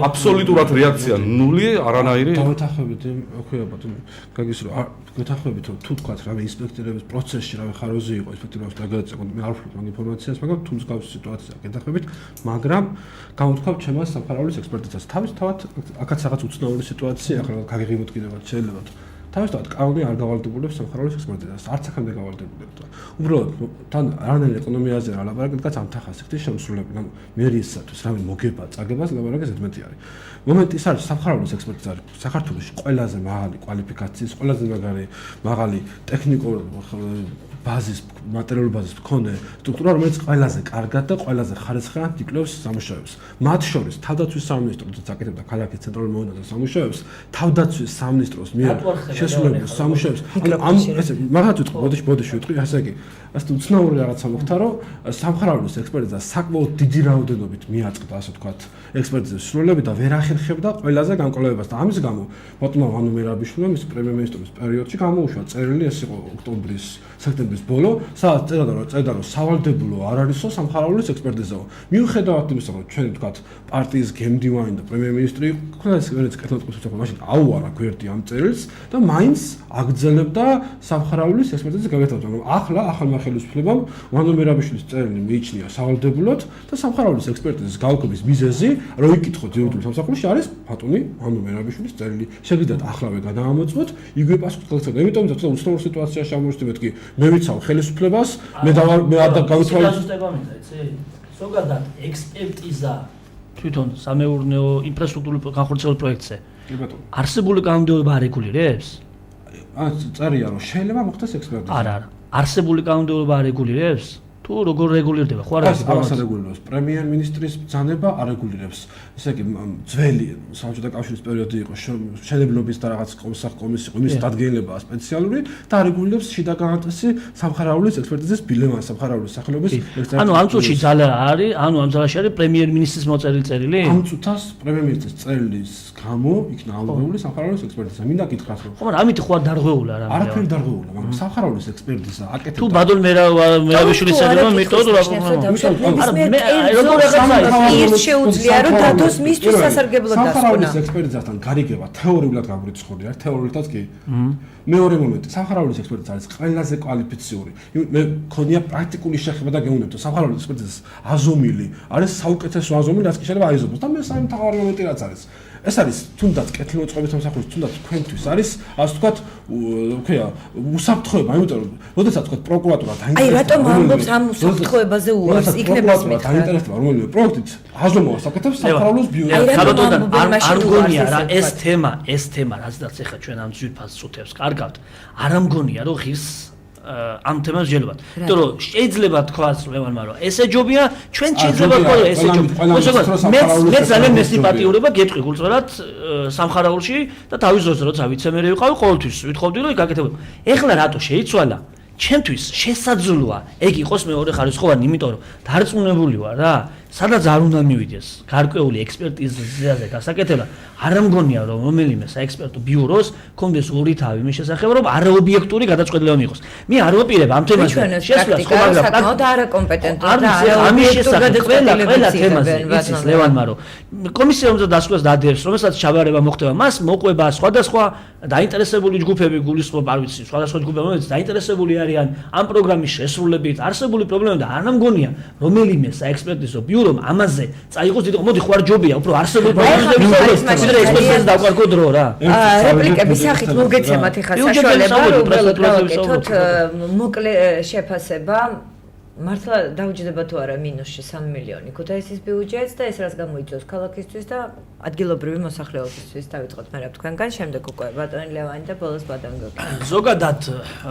აბსოლუტურად რეაქცია ნული, არანაირი. დავეთანხმებით, ოქია ბატონო, გაგის რომ გეთანხმებით რომ თუ თქვათ რა ინსპექტირების პროცესში რა ხაროზე იყო ინსპექტირებს დაგეწევა, მე არ ვფიქრობ ამ ინფორმაციას, მაგრამ თუ მსგავსი სიტუაცია გეთანხმებით, მაგრამ გამოვთქვათ ჩემს სამხარაულის ექსპერტიზას. თავისთავად აქაც რაღაც უცნაური სიტუაცია, ახლა გაგიღებოთ კიდევ შეიძლება. თავისთავად კანონი არ გავალდებულებს სამხარაულის ექსპერტიზას, არც აქამდე გავალდებულებდა. უბრალოდ თან არანაირი ეკონომიაზე არ ლაპარაკობთ, რაც ამ თანხას იქით შემსრულებელი, ანუ მერიისათვის რამე მოგება, წაგებას ლაპარაკი ზედმეტი არის. მომენტი ის არის სამხარაულის ექსპერტიზა საქართველოში ყველაზე მაღალი კვალიფიკაციის, ყველაზე მაღალი ტექნიკური ბაზის, მატერიალური ბაზის მქონე სტრუქტურა, რომელიც ყველაზე კარგად და ყველაზე ხარისხიან იკვლევს სამუშაოებს. მათ შორის თავდაცვის სამინისტრო აკეთებდა ქალაქის ცენტრალურ მონადირეთა სამუშაოებს, თავდაცვის სამინისტროს მიერ შესრულებულ სამუშაოებს. ამ ესე მაგათ ვიტყვი, ბოდიში ვიტყვი, ასე იგი. ასე უცნაური რაღაცა მოხდა, რომ სამხარაულის ექსპერტიზა საკმაოდ დიდი რაოდენობით მიაწყდა, ასე ვთქვათ, ექსპერტიზის სრულები და ვერ ახერხებდა ყველაზე განკვლევებას და ამის გამო ბატონმა ვანო მერაბიშვილმა მის პრემიერ-მინისტრის პერიოდში გამოუშვა წერილი, ეს იყო ოქტომბრის სექტემბრის ბოლო, სადაც წერდა რომ სავალდებულო არ არისო სამხარაულის ექსპერტიზაო. მიუხედავად იმისა, რომ ჩვენ ვთქვათ პარტიის გემდივანი და პრემიერ-მინისტრი ქვეყნის კეთილმოწყობის მაშინ აუარა გვერდი ამ წერილს და მაინც აგრძელებდა სამხარაულის ექსპერტიზის გაკეთებას. ახლა ახალმა ხელისუფლებამ ვანო მერაბიშვილის წერილი მიიჩნია სავალდებულოდ და სამხარაულის ექსპერტიზის გავაკეთების მიზეზი, რომ იკითხოთ იურიდიულ სამსახურში არის ბატონი ვანო მერაბიშვილის წერილი. შეგიძლიათ ახლავე გადაამოწმოთ, იგივე პასუხი გაგცემთ. ამიტომ ცოტა უცნაურ სიტუაციაში აღმოჩნდით მეთქი მე ვიცავ ხელისუფლებას, მე არ გავიცვალე. ზოგადად ექსპერტიზა თვითონ სამეურნეო ინფრასტრუქტურული განხორციელების პროექტზე. კი ბატონო. არსებული კანონმდებლობა არეგულირებს? წერია რომ შეიძლება მოხდეს ექსპერტიზა. არა. არსებული კანონმდებლობა არეგულირებს? თუ როგორ რეგულირდება? ხო არა? ამას არეგულირებს. პრემიერ-მინისტრის ბრძანება არეგულირებს. ესე იგი ძველი საბჭოთა კავშირის პერიოდი იყო შენებლობის და რაღაც კომისიის იმის დადგენილებაა სპეციალური და არეგულირებს შიდა განათესი სამხარაულის ექსპერტიზის ბილემას, სამხარაულის სახელობის ექსპერტიზა. ანუ ამ წუთში ძალა არის, ანუ ამ ძალაში არის პრემიერ-მინისტრის მოწერილი წერილი? ამ წუთას პრემიერ-მინისტრის წერილის გამო იქნა აუღებული სამხარაულის ექსპერტიზა. მინდა გითხრათ რომ ხო, მაგრამ ამით ხო არ დარღვეულა რა. არაფერი დარღვეულა, მაგრამ სამხარაულის ექსპერტიზა აკეთებდა. თუ ბადონ მერაბიშვილის წერილმა მეტოდ რა ის შეუძლია რომ დადოს მისთვის სასარგებლო დასკვნა. სამხარაულის ექსპერტიზასთან გარიგება თეორიულად გამორიცხული არის, თეორიულადაც კი. მეორე მომენტი, სამხარაულის ექსპერტიზა არის ყველაზე კვალიფიციური. მე მქონია პრაქტიკული შეხება და გეუბნებთ, სამხარაულის ექსპერტიზას აზომილი არის საუკეთესო აზომილი, რაც კი შეიძლება აიზომოს და მე სამთავარი მომენტი რაც არის. ეს არის თუნდაც კეთილმოწყობის სამსახურის, თუნდაც თქვენთვის არის, ასე ვთქვათ, ხეა, უსაფრთხოება, იმიტომ რომ როდესაც ვთქვათ პროკურატურა დაინტერესდება. აი რატომ ამბობს ამ უსაფრთხოებაზე უარს? იქნება ის მითხრა. დაინტერესდება რომელიმე პროექტით აზომვას აკეთებს სამხარაულის ბიურო. არ მგონია რა ეს თემა, რაზეც ახლა ჩვენ ამ ძვირფას წუთებს კარგავთ, არ მგონია რომ ღირს ამ თემას შეიძლება. იმიტომ რომ შეიძლება თქვას ლევანმა რომ ესე ჯობია, ჩვენ შეიძლება ყო ესე ჯობია. მე ძალიან მესიმპათიურობა გეტყვი გულწრფელად სამხარაულში და თავის დროზე როცა ვიცემერი ვიყავი, ყოველთვის ვითხოვდი რომ იგაკეთებოდა. ეხლა რატო შეიცვალა? ჩემთვის შესაძლოა ეგ იყოს მეორე ხარისხოვანი, იმიტომ რომ დარწმუნებული ვარ რა, სადაც არ უნდა მივიდეს გარკვეული ექსპერტიზაზე გასაკეთებლად, არ მგონია რომ რომელიმე საექსპერტო ბიუროს კონდეს ორი თავი მის შესახებ, რომ არაობიექტური გადაწყვეტილება მიიღოს. მე არ ვაპირებ ამ თემაზე შესვლას, მაგრამ საკმაოდ არაკომპეტენტური და არაობიექტური გადაწყვეტილება თემაზე იცის ლევანმა, რომ კომისია უნდა დასკვნას დადევს, რომელსაც ჩაბარება მოხდება, მას მოყვება სხვადასხვა დაინტერესებული ჯგუფები გულისხმობ, არ ვიცი, სხვადასხვა ჯგუფები, რომლებიც დაინტერესებული არიან ამ პროგრამის შესრულებით, არსებული პრობლემები და არ მგონია რომელიმე საექსპერტიზო ბიურომ ამაზე წაიღოს დიდი მოდი ხო არ ჯობია, უფრო არსებული პრობლემები ექსპერტიზას დავკარგო დრო რა. რეპლიკების სახით მოგეცემათ ახლა საშუალება რომ უბრალოდ გავაკეთოთ მოკლე შეფასება. მართლა დაუჯდება თუ არა მინუსში 3 მილიონი ქუთაისის ბიუჯეტს და ეს რას გამოიწვევს ქალაქისთვის და ადგილობრივი მოსახლეობისთვის. დავიწყოთ მე რა თქვენგან, შემდეგ უკვე ბატონი ლევანი და ბოლოს ბადანგო. ზოგადად,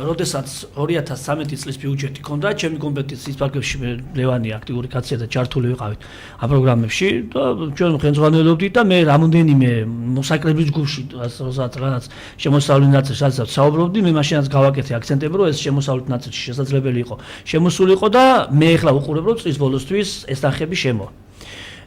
როდესაც 2013 წლის ბიუჯეტი ქონდა, ჩემი კომპეტენციის ფარგლებში მე ლევანი აქტიური კაცია და ჩართული ვიყავით ამ პროგრამებში და ჩვენ ხელმძღვანელობდით და მე რამოდენიმე მოსაკლების ჯგუფში რაღაც შემოსავლით ნაწილსაც საუბრობდი, მე მაშინაც გავაკეთე აქცენტები, რომ ეს შემოსავლით ნაწილში შესაძლებელი იყო შემოსულიყო და მე ახლა უყურებ რომ წლის ბოლოსთვის ეს თანხები შემოვა.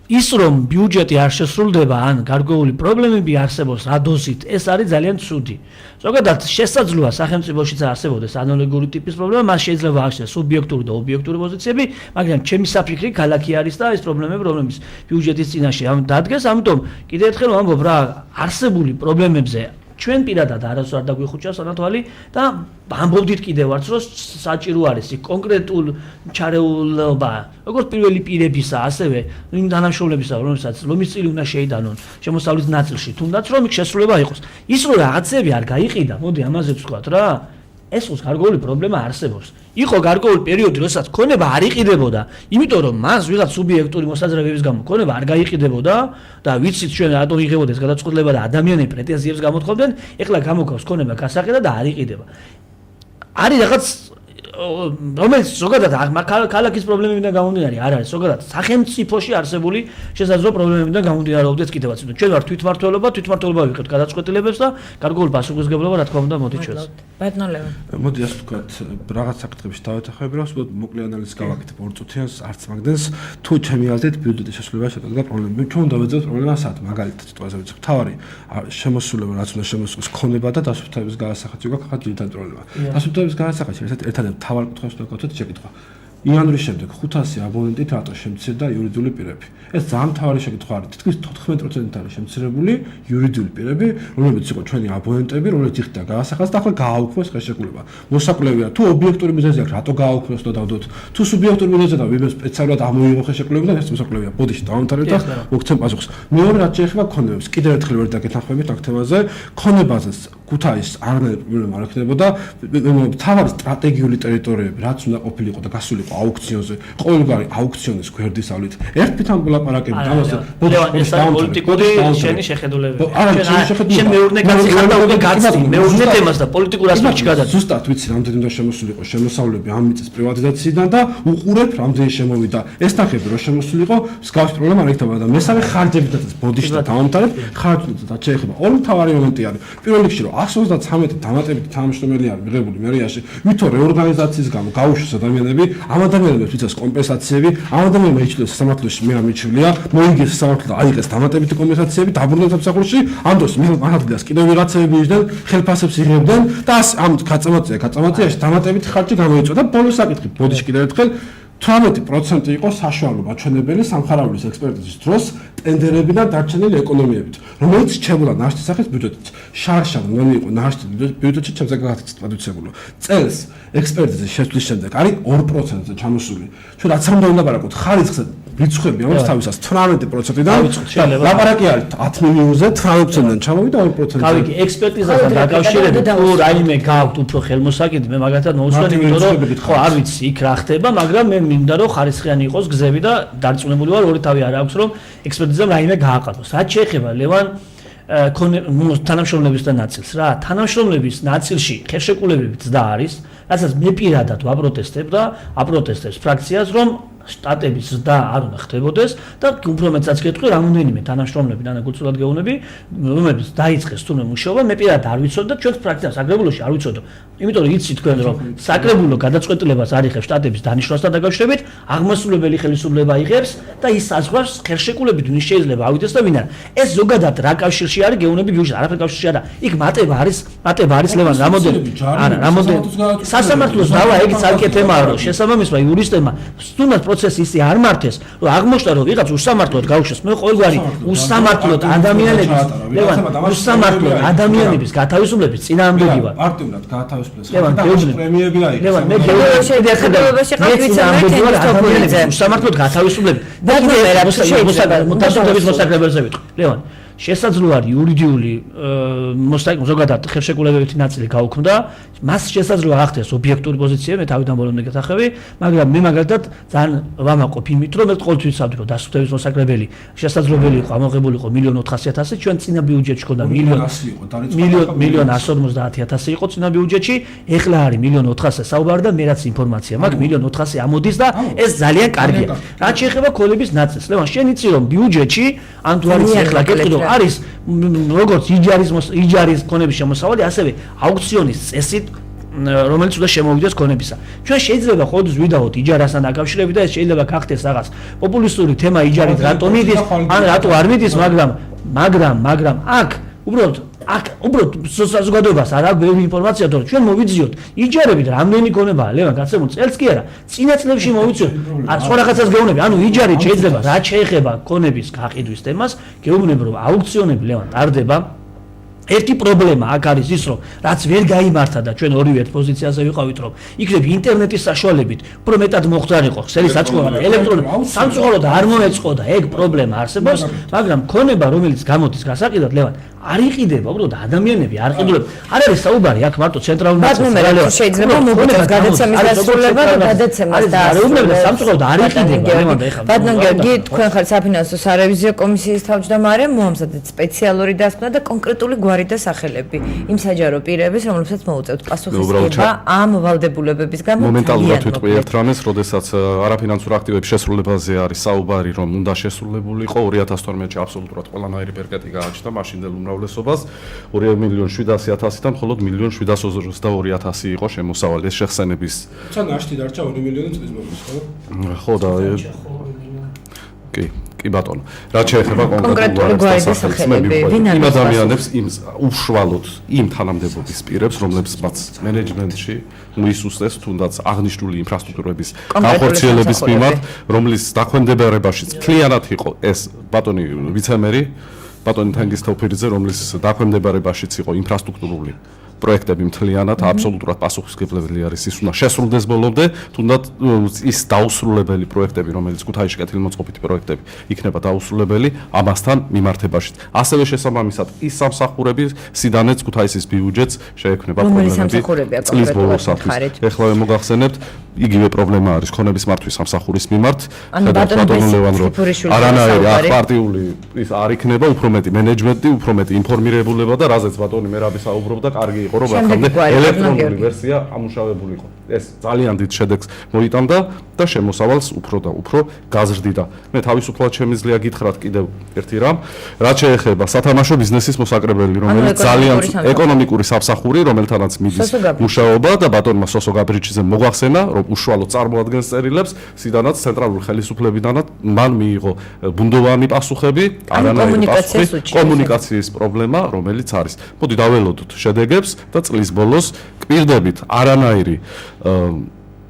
ის რომ ბიუჯეტი არ შესრულდება ან გარკვეული პრობლემები არსებობს რა დოზით, ეს არის ძალიან ცუდი. ზოგადად შესაძლოა სახელმწიფოშიც არსებობდეს ანალოგიური ტიპის პრობლემა, მას შეიძლება აღჩნდეს სუბიექტური და ობიექტური პოზიციები, მაგრამ ჩემი საფიქრი ქალაქი არის და ეს პრობლემები რომლებიც ბიუჯეტის წინაშე დადგეს, ამიტომ კიდევ ერთხელ ვამბობ რა, არსებული პრობლემებზე ჩვენ პირადად არასდროს არ დაგვიხუჭავს ანათვალი და ამბობდით კიდევ არც რომ საჭირო არის კონკრეტულ ჩარეულობა როგორც პირველი პირებისა ასევე იმ თანამშრომლებისა რომელსაც ლომის წილი უნდა შეიტანონ შემოსავლის ნაწილში თუნდაც რომ იქ შესრულება იყოს ის რომ რაღაცები არ გაიყიდა მოდი ამაზე ვთქვათ რა ეს უს გარკვეული პრობლემა არსებობს იყო გარკვეული პერიოდი როდესაც ქონება არ იყიდებოდა იმიტომ რომ მას ვიღაც სუბიექტური მოსაზრებების გამო ქონება არ გაიყიდებოდა და ვიცით ჩვენ რატომ იღებოდა ეს გადაწყვეტილება და ადამიანები პრეტენზიებს გამოთხოვდნენ ეხლა გამოგავს ქონება გასაყედა და არ იყიდება არის რაღაც რომელიც ზოგადად ქალაქის პრობლემებიდან გამომდინარე არ არის ზოგადად სახელმწიფოში არსებული შესაძლო პრობლემებიდან გამომდინარეობდეს კიდევაც ჩვენ ვართ თვითმმართველობა ვიყავთ გადაწყვეტილებებს და გარკვეული პასუხისმგებლობა რა თქმა უნდა მოდი ჩვენს ბატონლევან მოდი ასე ვთქვათ რაღაც საკითხებში დავეთახები რომ უბრალოდ მოკლე ანალიზი გავაკეთებ ორ წუთიანს არც მაგდენს თუ ჩემი აზრით ბიუჯეტის შესრულება შედგა პრობლემები ჩვენ უნდა ვეძებთ პრობლემას სად მაგალითად სიტუაციაზე ვიცი თავარი შემოსულება რაც უნდა შემოსულს ქონება და დასუფთავების განსახადში გვაქვს ხა ძირითადი პრობლემა დასუფთავების განსახადში ერთადერთი თავარ კუთხეს უნდა გქონდეთ შეკითხვა. იანვრის შემდეგ 500 აბონენტით რატო შემცირდა იურიდიული პირები? ეს ძალიან მთავარი შეკითხვა არის. თითქმის 14% არის შემცირებული იურიდიული პირები, რომლებიც იყო ჩვენი აბონენტები, რომლებიც იხდა განსახადს და ახლა გააუქმეს ხელშეკრულება. მოსაკვლევია თუ ობიექტური მიზეზი აქვს, რატო გააუქმეს და დავდოთ? თუ სუბიექტური მიზეზი და ვიღაც სპეციალურად ამოიღო ხელშეკრულება და ეს მოსაკვლევია. ბოდიში დავამთავრეთ და მოგცემ პასუხს. მეორე რაც შეეხება ქონებებს, კიდევ ერთხელ ვერ დაგეთანხმებით აქ თემაზე, ქონებაზე ქუთაისს არანაირი პრობლემა არ ექნებოდა. თავარი სტრატეგიული ტერიტორიები, რაც უნდა ყოფილიყო და გასულიყო აუქციონზე, ყოველგვარი აუქციონის გვერდისავლით. ერთ თვითონ ლაპარაკები დამასე ეს პოლიტიკური შენი შეხედულებები. შენ მეურნე კაცი ხარ და უკვე გაცდი მეურნე თემას და პოლიტიკურ ასპექტში გადადი. ზუსტად ვიცი რამდენი უნდა შემოსულიყო შემოსავლები ამ მიწის პრივატიზაციიდან და უყურებ რამდენი შემოვიდა. ეს თანხები რომ შემოსულიყო, მსგავსი პრობლემა არ იქნება და მესამე ხარჯებითაც ბოდიში და დავამთავრებ, ხარჯებითაც შეეხება. ორი მთავარი მომენტი არის. პირველ რიგში რომ 133 დამატებითი თანამშრომელი არის მიღებული მერიაში, ვითომ რეორგანიზაციის გამო გაუშვეს ადამიანები, ამ ადამიანებს ვიცეს კომპენსაციები, ამ ადამიანებმა იცვლეს სამართლოში მე არ მიჩვენია, მოიგეს სამართლო აიღეს დამატებითი კომპენსაციები, დაბრუნდნენ სამსახურში, ამ დროს მართლდას კიდევ ვიღაცები იჯდნენ, ხელფასებს იღებდნენ და ამ გაწამატებიაში დამატებითი ხარჯი გამოიწვია და ბოლოს საკითხი, ბოდიში კიდევ ერთხელ 18% იყო საშუალო მაჩვენებელი სამხარებლის ექსპერტიზის დროს ტენდერებიდან დარჩენილი ეკონომიებით, რომელიც რჩებოდა ნაშთი სახის ბიუჯეტით. შარშან უნდა იყო ნაშთი ბიუჯეტში ჩემზე გადაცემული. წელს ექსპერტიზის შესვლის შემდეგ არის 2%-ზე ჩამოსული. ჩვენ რაც არ უნდა ვაპარაკოთ ხარისხზე რიცხვები ამას თავისას 18%-დან ლაპარაკი არის 10 მილიონზე 18%-დან ჩამოვიდა 2%-ზე. გავიგე ექსპერტიზასთან დაკავშირებით თუ რაიმე გაქვთ უფრო ხელმოსაკიდი მე მაგათაც მოუსვენ იმიტომ რომ ხო არ ვიცი იქ რა ხდება მაგრამ მე მინდა რომ ხარისხიანი იყოს გზები და დარწმუნებული ვარ ორი თავი არ აქვს რომ ექსპერტიზამ რაიმე გააყალოს. რაც შეეხება ლევან თანამშრომლების და ნაწილს რა თანამშრომლების ნაწილში ხელშეკრულებებიც და არის რასაც მე პირადად ვაპროტესტებ და აპროტესტებს ფრაქციას რომ შტატების ზრდა არ უნდა ხდებოდეს და უფრო მეტსაც გეტყვი რამოდენიმე თანამშრომლები ნანაკურწულად გეუბნები რომლებიც დაიწყეს თუნდაც მუშაობა მე პირადად არ ვიცოდი და ჩვენს პრაქტიკას საკრებულოში არ ვიცოდო იმიტომ რომ იცით თქვენ რომ საკრებულო გადაწყვეტილებას არ იღებს შტატების დანიშნვასთან დაკავშირებით აღმასრულებელი ხელისუფლება იღებს და ის საზღვარს ხელშეკრულებით ვინ შეიძლება ავიდეს და ვინ არა ეს ზოგადად რა კავშირში არის გეუბნები გიუჟ არაფერ კავშირში არა იქ მატება არის ლევან რამოდენ სასამართლოს დავა ეგიც ალკე თემაა რომ შესაბამისმა იურისტებმა თუნდაც პროცესი ისე არ მართეს რომ აღმოჩნდა რომ ვიღაც უსამართლოდ გაუშვეს მე ყოველგვარი უსამართლოდ ადამიანების გათავისუფლების წინააღმდეგი ვარ პარტიულად გათავისუფლეს ლევან პრემიები რა ლევან მე უსამართლოდ გათავისუფლების მოსაკრებელზე ვიტყვი ლევან შესაძლოა არის იურიდიული ზოგადად ხელშეკრულებითი ნაწილი გაუქმდა მას შესაძლოა ახდენს ობიექტური პოზიცია მე თავიდან ბოლომდე გეთახები მაგრამ მე მაგალითად ძალიან ვამაყობ იმით რომ მე ყოველთვის ვცადდი რომ დასუფლების მოსაკრებელი შესაძლებელი იყო ამოღებული იყო 1.400.000 ჩვენ წინა ბიუჯეტში ქონდა 1.150.000 იყო წინა ბიუჯეტში ეხლა არის 1.400.000 საუბარი და მე რაც ინფორმაცია მაქვს 1.400.000 ამოდის და ეს ძალიან კარგია რაც შეეხება ქოლების ნაწილს ლევან შენ იცი რომ ბიუჯეტში ან თუ არის ეხლა გეტყვი რომ არის როგორც იჯარის ქონების შემოსავალი ასევე აუქციონის წესით რომელიც უნდა შემოვიდეს ქონებისა ჩვენ შეიძლება ყოველთვის ვიდაოთ იჯარასთან დაკავშირებით და ეს შეიძლება გახდეს რაღაც პოპულისტური თემა იჯარით რატო მიდის ან რატო არ მიდის მაგრამ აქ უბრალოდ საზოგადოებას არ აქვს ბევრი ინფორმაცია თორე ჩვენ მოვიძიოთ იჯარებით რამდენი ქონებაა ლევან გასაგებია წელს კი არა წინა წლებში მოვიძიოთ სხვა რაღაცას გეუბნები ანუ იჯარით შეიძლება რაც შეეხება ქონების გაყიდვის თემას გეუბნები რომ აუქციონები ლევან ტარდება ერთი პრობლემა აქ არის ის რომ რაც ვერ გაიმართა და ჩვენ ორივე ერთ პოზიციაზე ვიყავით რომ იქნებ ინტერნეტის საშუალებით უფრო მეტად მოხდარიყო ხსელი საწყობა და ელექტრონული სამწუხაროდ არ მოეწყო და ეგ პრობლემა არსებობს მაგრამ ქონება რომელიც გამოდის გასაყიდად ლევან არ იყიდება უბრალოდ ადამიანები არ ყიდულობ არ არის საუბარი აქ მარტო ცენტრალურ ნაწილში შეიძლება მოგიწევს გადაცემის დასრულება და გადაცემას და არ უბრალოდ სამწუხაროდ არ იყიდება ლევან და ეხლა ბატონ გიორგი თქვენ ხართ საფინანსო სარევიზიო კომისიის თავმჯდომარე მოამზადეთ სპეციალური დასკვნა და კონკრეტული გვარი და სახელები იმ საჯარო პირების რომლებსაც მოუწევთ პასუხისმგებლობა ამ ვალდებულებების გამო მომენტალურად ვიტყვი ერთ რამეს როდესაც არაფინანსურ აქტივების შესრულებაზე არის საუბარი რომ უნდა შესრულებულიყო 2012-ში აბსოლუტურად ყველანაირი პერკეტი გააჩნდა მაშინდელ უმრავლესობას 2.700.000-დან მხოლოდ 1.722.000 იყო შემოსავალი ეს შეხსენების თან აშთი დარჩა 2 მილიონი წლის ბოლოს ხო და კი ბატონო რაც შეეხება კონკრეტულ დასახელები იმ ადამიანებს იმ უშუალოდ იმ თანამდებობის პირებს რომლებსაც მენეჯმენტში მისუსტეს თუნდაც აღნიშნული ინფრასტრუქტურების განხორციელების მიმართ რომლის დაქვემდებარებაშიც მთლიანად იყო ეს ბატონი ვიცემერი ბატონი თანგისთოფირიძე რომლის დაქვემდებარებაშიც იყო ინფრასტრუქტურული პროექტები მთლიანად აბსოლუტურად პასუხისმგებლელი არის ის უნდა შესრულდეს ბოლომდე თუნდაც ის დაუსრულებელი პროექტები რომელიც ქუთაისში კეთილმოწყობითი პროექტები იქნება დაუსრულებელი ამასთან მიმართებაში ასევე შესაბამისად ის სამსახურების სიდანეც ქუთაისის ბიუჯეტს შეექმნება პრობლემები წლის ბოლოსთვის ეხლა მოგახსენებთ იგივე პრობლემა არის ქონების მართვის სამსახურის მიმართ ბატონო ლევან რომ არანაირი აპარტიული ის არ იქნება უფრო მეტი მენეჯმენტი უფრო მეტი ინფორმირებულება და რაზეც ბატონი მერაბი საუბრობდა კარგი იყო რომ ახლა ელექტრონული ვერსია ამუშავებულიყო ეს ძალიან დიდ შედეგს მოიტანდა და შემოსავალს უფრო და უფრო გაზრდიდა მე თავისუფლად შემიძლია გითხრათ კიდევ ერთი რამ რაც შეეხება სათამაშო ბიზნესის მოსაკრებელი რომელიც ძალიან ეკონომიკური სამსახური რომელთანაც მიდის მუშაობა და ბატონმა სოსო გაბრიჩიძემ მოგვახსენა რომ უშუალოდ წარმოადგენს წერილებს სიდანაც ცენტრალური ხელისუფლებიდანაც მან მიიღო ბუნდოვანი პასუხები არანაირი პასუხი კომუნიკაციის პრობლემა რომელიც არის მოდი დაველოდოთ შედეგებს და წლის ბოლოს კვირდებით არანაირი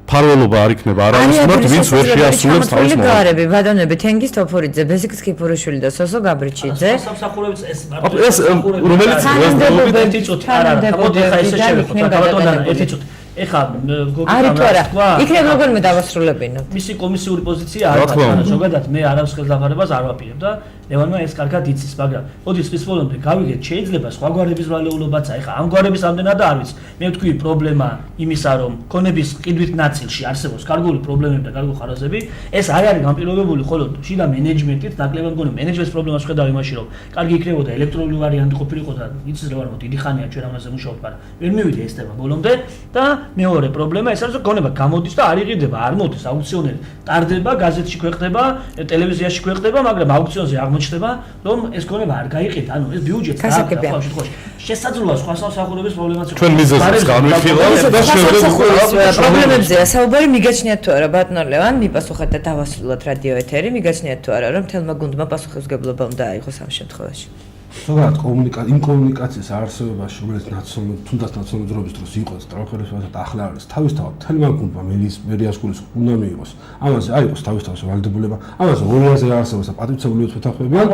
ფარველობა არ იქნება არავის მიმართ ვინც ვერ შეასრულებს თავის მოვალეობებს ბატონები თენგის თოფურიძე ბეზიქ სკიფურიშვილი და სოსო გაბრიჩიძე სამსახურებს ეს რომელიც ერთი წუთი არა მოდი ხა ესე შევეხოთ ბატონო ერთი წუთი ეხლა იქნებ როგორმე დავასრულებინო მისი კომისიური პოზიცია არ არის ზოგადად მე არავის ხელდახმარებას არ ვაპირებ და ლევანმა ეს კარგად იცის მაგრამ მოდი სპის ბოლომდე გავიგეთ შეიძლება სხვა გვარების ვალეულობაცა ეხლა ამ გვარების ამდენად არ ვიცი მე ვთქვი პრობლემა იმისა რომ ქონების ყიდვით ნაწილში არსებობს კარგული პრობლემები და კარგი ხარაზები ეს არ არის განპირობებული მხოლოდ შიდა მენეჯმენტით ნაკლებად მგონი მენეჯმენტის პრობლემას ხედავ იმაში რომ კარგი იქნებოდა ელექტრონული ვარიანტი ყოფილიყო და იცის ლევან რომ დიდი ხანია ჩვენ ამაზე მუშაობთ მაგრამ ვერ მივიდა ეს თემა ბოლომდე და მეორე პრობლემა ეს არის რომ გონება გამოდის და არ იყიდება, არ მოდის აუქციონელი. ტარდება, გაზეთში ქვეყნდება, ტელევიზიაში ქვეყნდება, მაგრამ აუქციონზე აღმოჩნდება, რომ ეს გონება არ გაიყიდა. ანუ ეს ბიუჯეტს გასაგებია. ამ შემთხვევაში შესაძლოა სხვა სამსახურების პრობლემაც ჩვენ მიზეზებს განვიხილავთ და შევეცდებით პრობლემებზეა საუბარი, მიგაჩნიათ თუ არა ბატონო ლევან, მიპასუხეთ და დავასრულოთ რადიო ეთერი, მიგაჩნიათ თუ არა რომ თელმა გუნდმა პასუხისმგებლობა უნდა აიღოს ამ შემთხვევაში. ზოგადად იმ კომუნიკაციის არსებობაში, რომელიც თუნდაც ნაციონალური დროების დროს იყო სტროხერებსა და ახლა არის თავისთავად თელმა გუნდმა მერიას გულის უნდა მიიღოს. ამაზე არ იყოს თავისთავად ვალდებულება. ამაზე 200-ზე არსებობს და პატრიციული უთვეთახმებიან.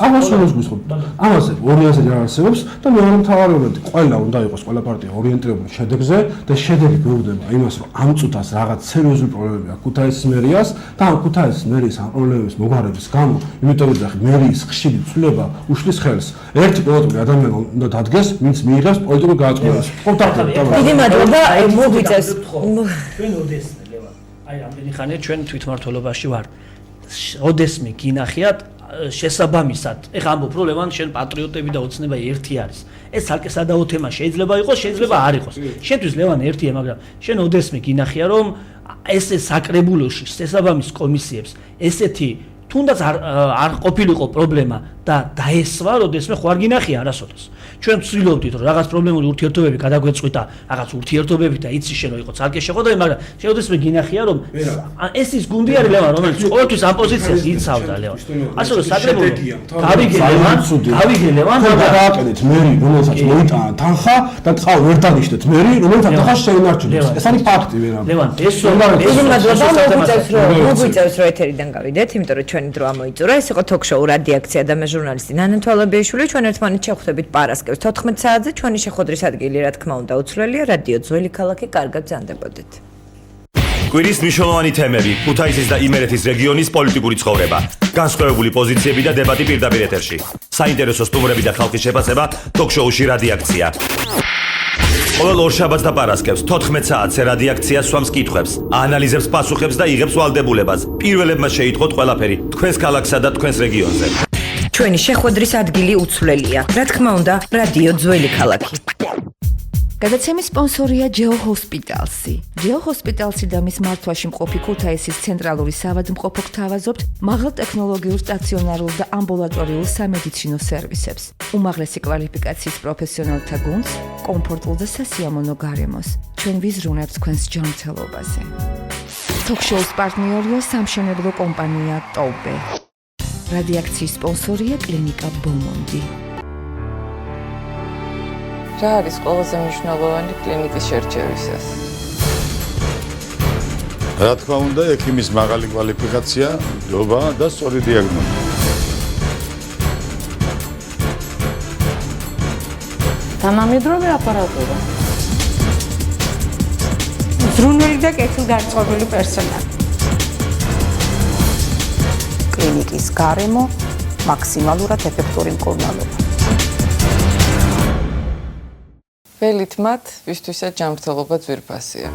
ამასულებს გულისხმობ. ამაზე 200-ზე არსებობს და მეორე მთავარი მომენტი, ყველა უნდა იყოს ყველა პარტია ორიენტირებული შედეგზე და შედეგი გვხვდება იმას, რომ ამ წუთას რაღაც სერიოზული პრობლემები აქვს ქუთაისის მერიას და ამ ქუთაისის მერიის ამ პრობლემების მოგვარების გამო, იმიტომ რომ მერიის ხშირი ცვლილება უშლის ხელს ერთი პილოტური ადამიანი უნდა დადგეს, ვინც მიიღებს პოლიტიკურ გადაწყვეტილებას. დიდი მადლობა, მოგვიწევს. ჩვენ ოდესმე ლევან. აი ამდენი ხანია ჩვენ თვითმმართველობაში ვარ. ოდესმე გინახიათ შესაბამისად. ეხლა ამბობ რომ ლევან შენ პატრიოტები და ოცნება ერთი არის. ეს ცალკე სადაო თემა შეიძლება იყოს, შეიძლება არ იყოს. შენთვის ლევან ერთია, მაგრამ შენ ოდესმე გინახია რომ ესე საკრებულოში შესაბამის კომისიებს ესეთი თუნდაც არ ყოფილიყო პრობლემა და დაესვა, როდესმე ხო არ გინახია არასოდეს. ჩვენ ვცდილობდით რომ რაღაც პრობლემური ურთიერთობები გადაგვეწყვიტა, რაღაც ურთიერთობები და იცი შენ რომ იყო ცალკე შეხვედრა, მაგრამ შევდესმე გინახია რომ ეს ის გუნდი არის ლევან, რომელიც ყოველთვის ამ პოზიციას იცავდა ლევან. ასე რომ საკრებულო გავიგე ლევან და გააკეთეთ მერი, რომელსაც მოიტანა თანხა და წყალ ვერ დანიშნეთ მერი, რომელსაც თანხა შეინარჩუნეს. ეს არის ფაქტი ვერა. ლევან, ეს დიდი მადლობა, მოგვიწევს რომ ეთერიდან გავიდეთ, იმიტომ რომ ჩვენი დრო ამოიწურა. ეს იყო თოქ-შოუ რადიაქცია და მე ჟურნალისტი ნანა თვალებიშვილი. ჩვენ ერთმანეთს შევხვდებით პარასკევს 14 საათზე. ჩვენი შეხვედრის ადგილი, რა თქმა უნდა, უცვლელია რადიო ძველი ქალაქი. კარგად ბრძანდებოდეთ. კვირის მნიშვნელოვანი თემები, ქუთაისის და იმერეთის რეგიონის პოლიტიკური ცხოვრება, განსხვავებული პოზიციები და დებატი პირდაპირ ეთერში. საინტერესო სტუმრები და ხალხის შეფასება თოქ-შოუში რადიაქცია. ყოველ ორშაბათს და პარასკევს 14 საათზე რადიაქცია swams კითხვებს, აანალიზებს პასუხებს და იღებს ვალდებულებას. პირველებმა შეიტყოთ ყველაფერი თქვენს ქალაქსა და თქვენს რეგიონზე. ჩვენი შეხვედრის ადგილი უცვლელია. რა თქმა უნდა, რადიო ძველი ქალაქი. გადაცემის სპონსორია ჯეო ჰოსპიტალსი. ჯეო ჰოსპიტალსი და მის მართვაში მყოფი ქუთაისის ცენტრალური საავადმყოფო გთავაზობთ მაღალ ტექნოლოგიურ სტაციონარულ და ამბულატორიულ სამედიცინო სერვისებს. უმაღლესი კვალიფიკაციის პროფესიონალთა გუნდს, კომფორტულ და სასიამოვნო გარემოს. ჩვენ ვიზრუნებთ თქვენს ჯანმრთელობაზე. თოქ-შოუს პარტნიორია სამშენებლო კომპანია ტოუბე. რადიაქციის სპონსორია კლინიკა ბომონდი. რა არის ყველაზე მნიშვნელოვანი კლინიკის შერჩევისას? რა თქმა უნდა, ექიმის მაღალი კვალიფიკაცია, ნდობა და სწორი დიაგნოზი. თანამედროვე აპარატურა. ზრუნველი და კეთილგანწყობილი პერსონალი. კლინიკის გარემო მაქსიმალურად ეფექტური მკურნალობა. ველით მათ, ვისთვისაც ჯანმრთელობა ძვირფასია.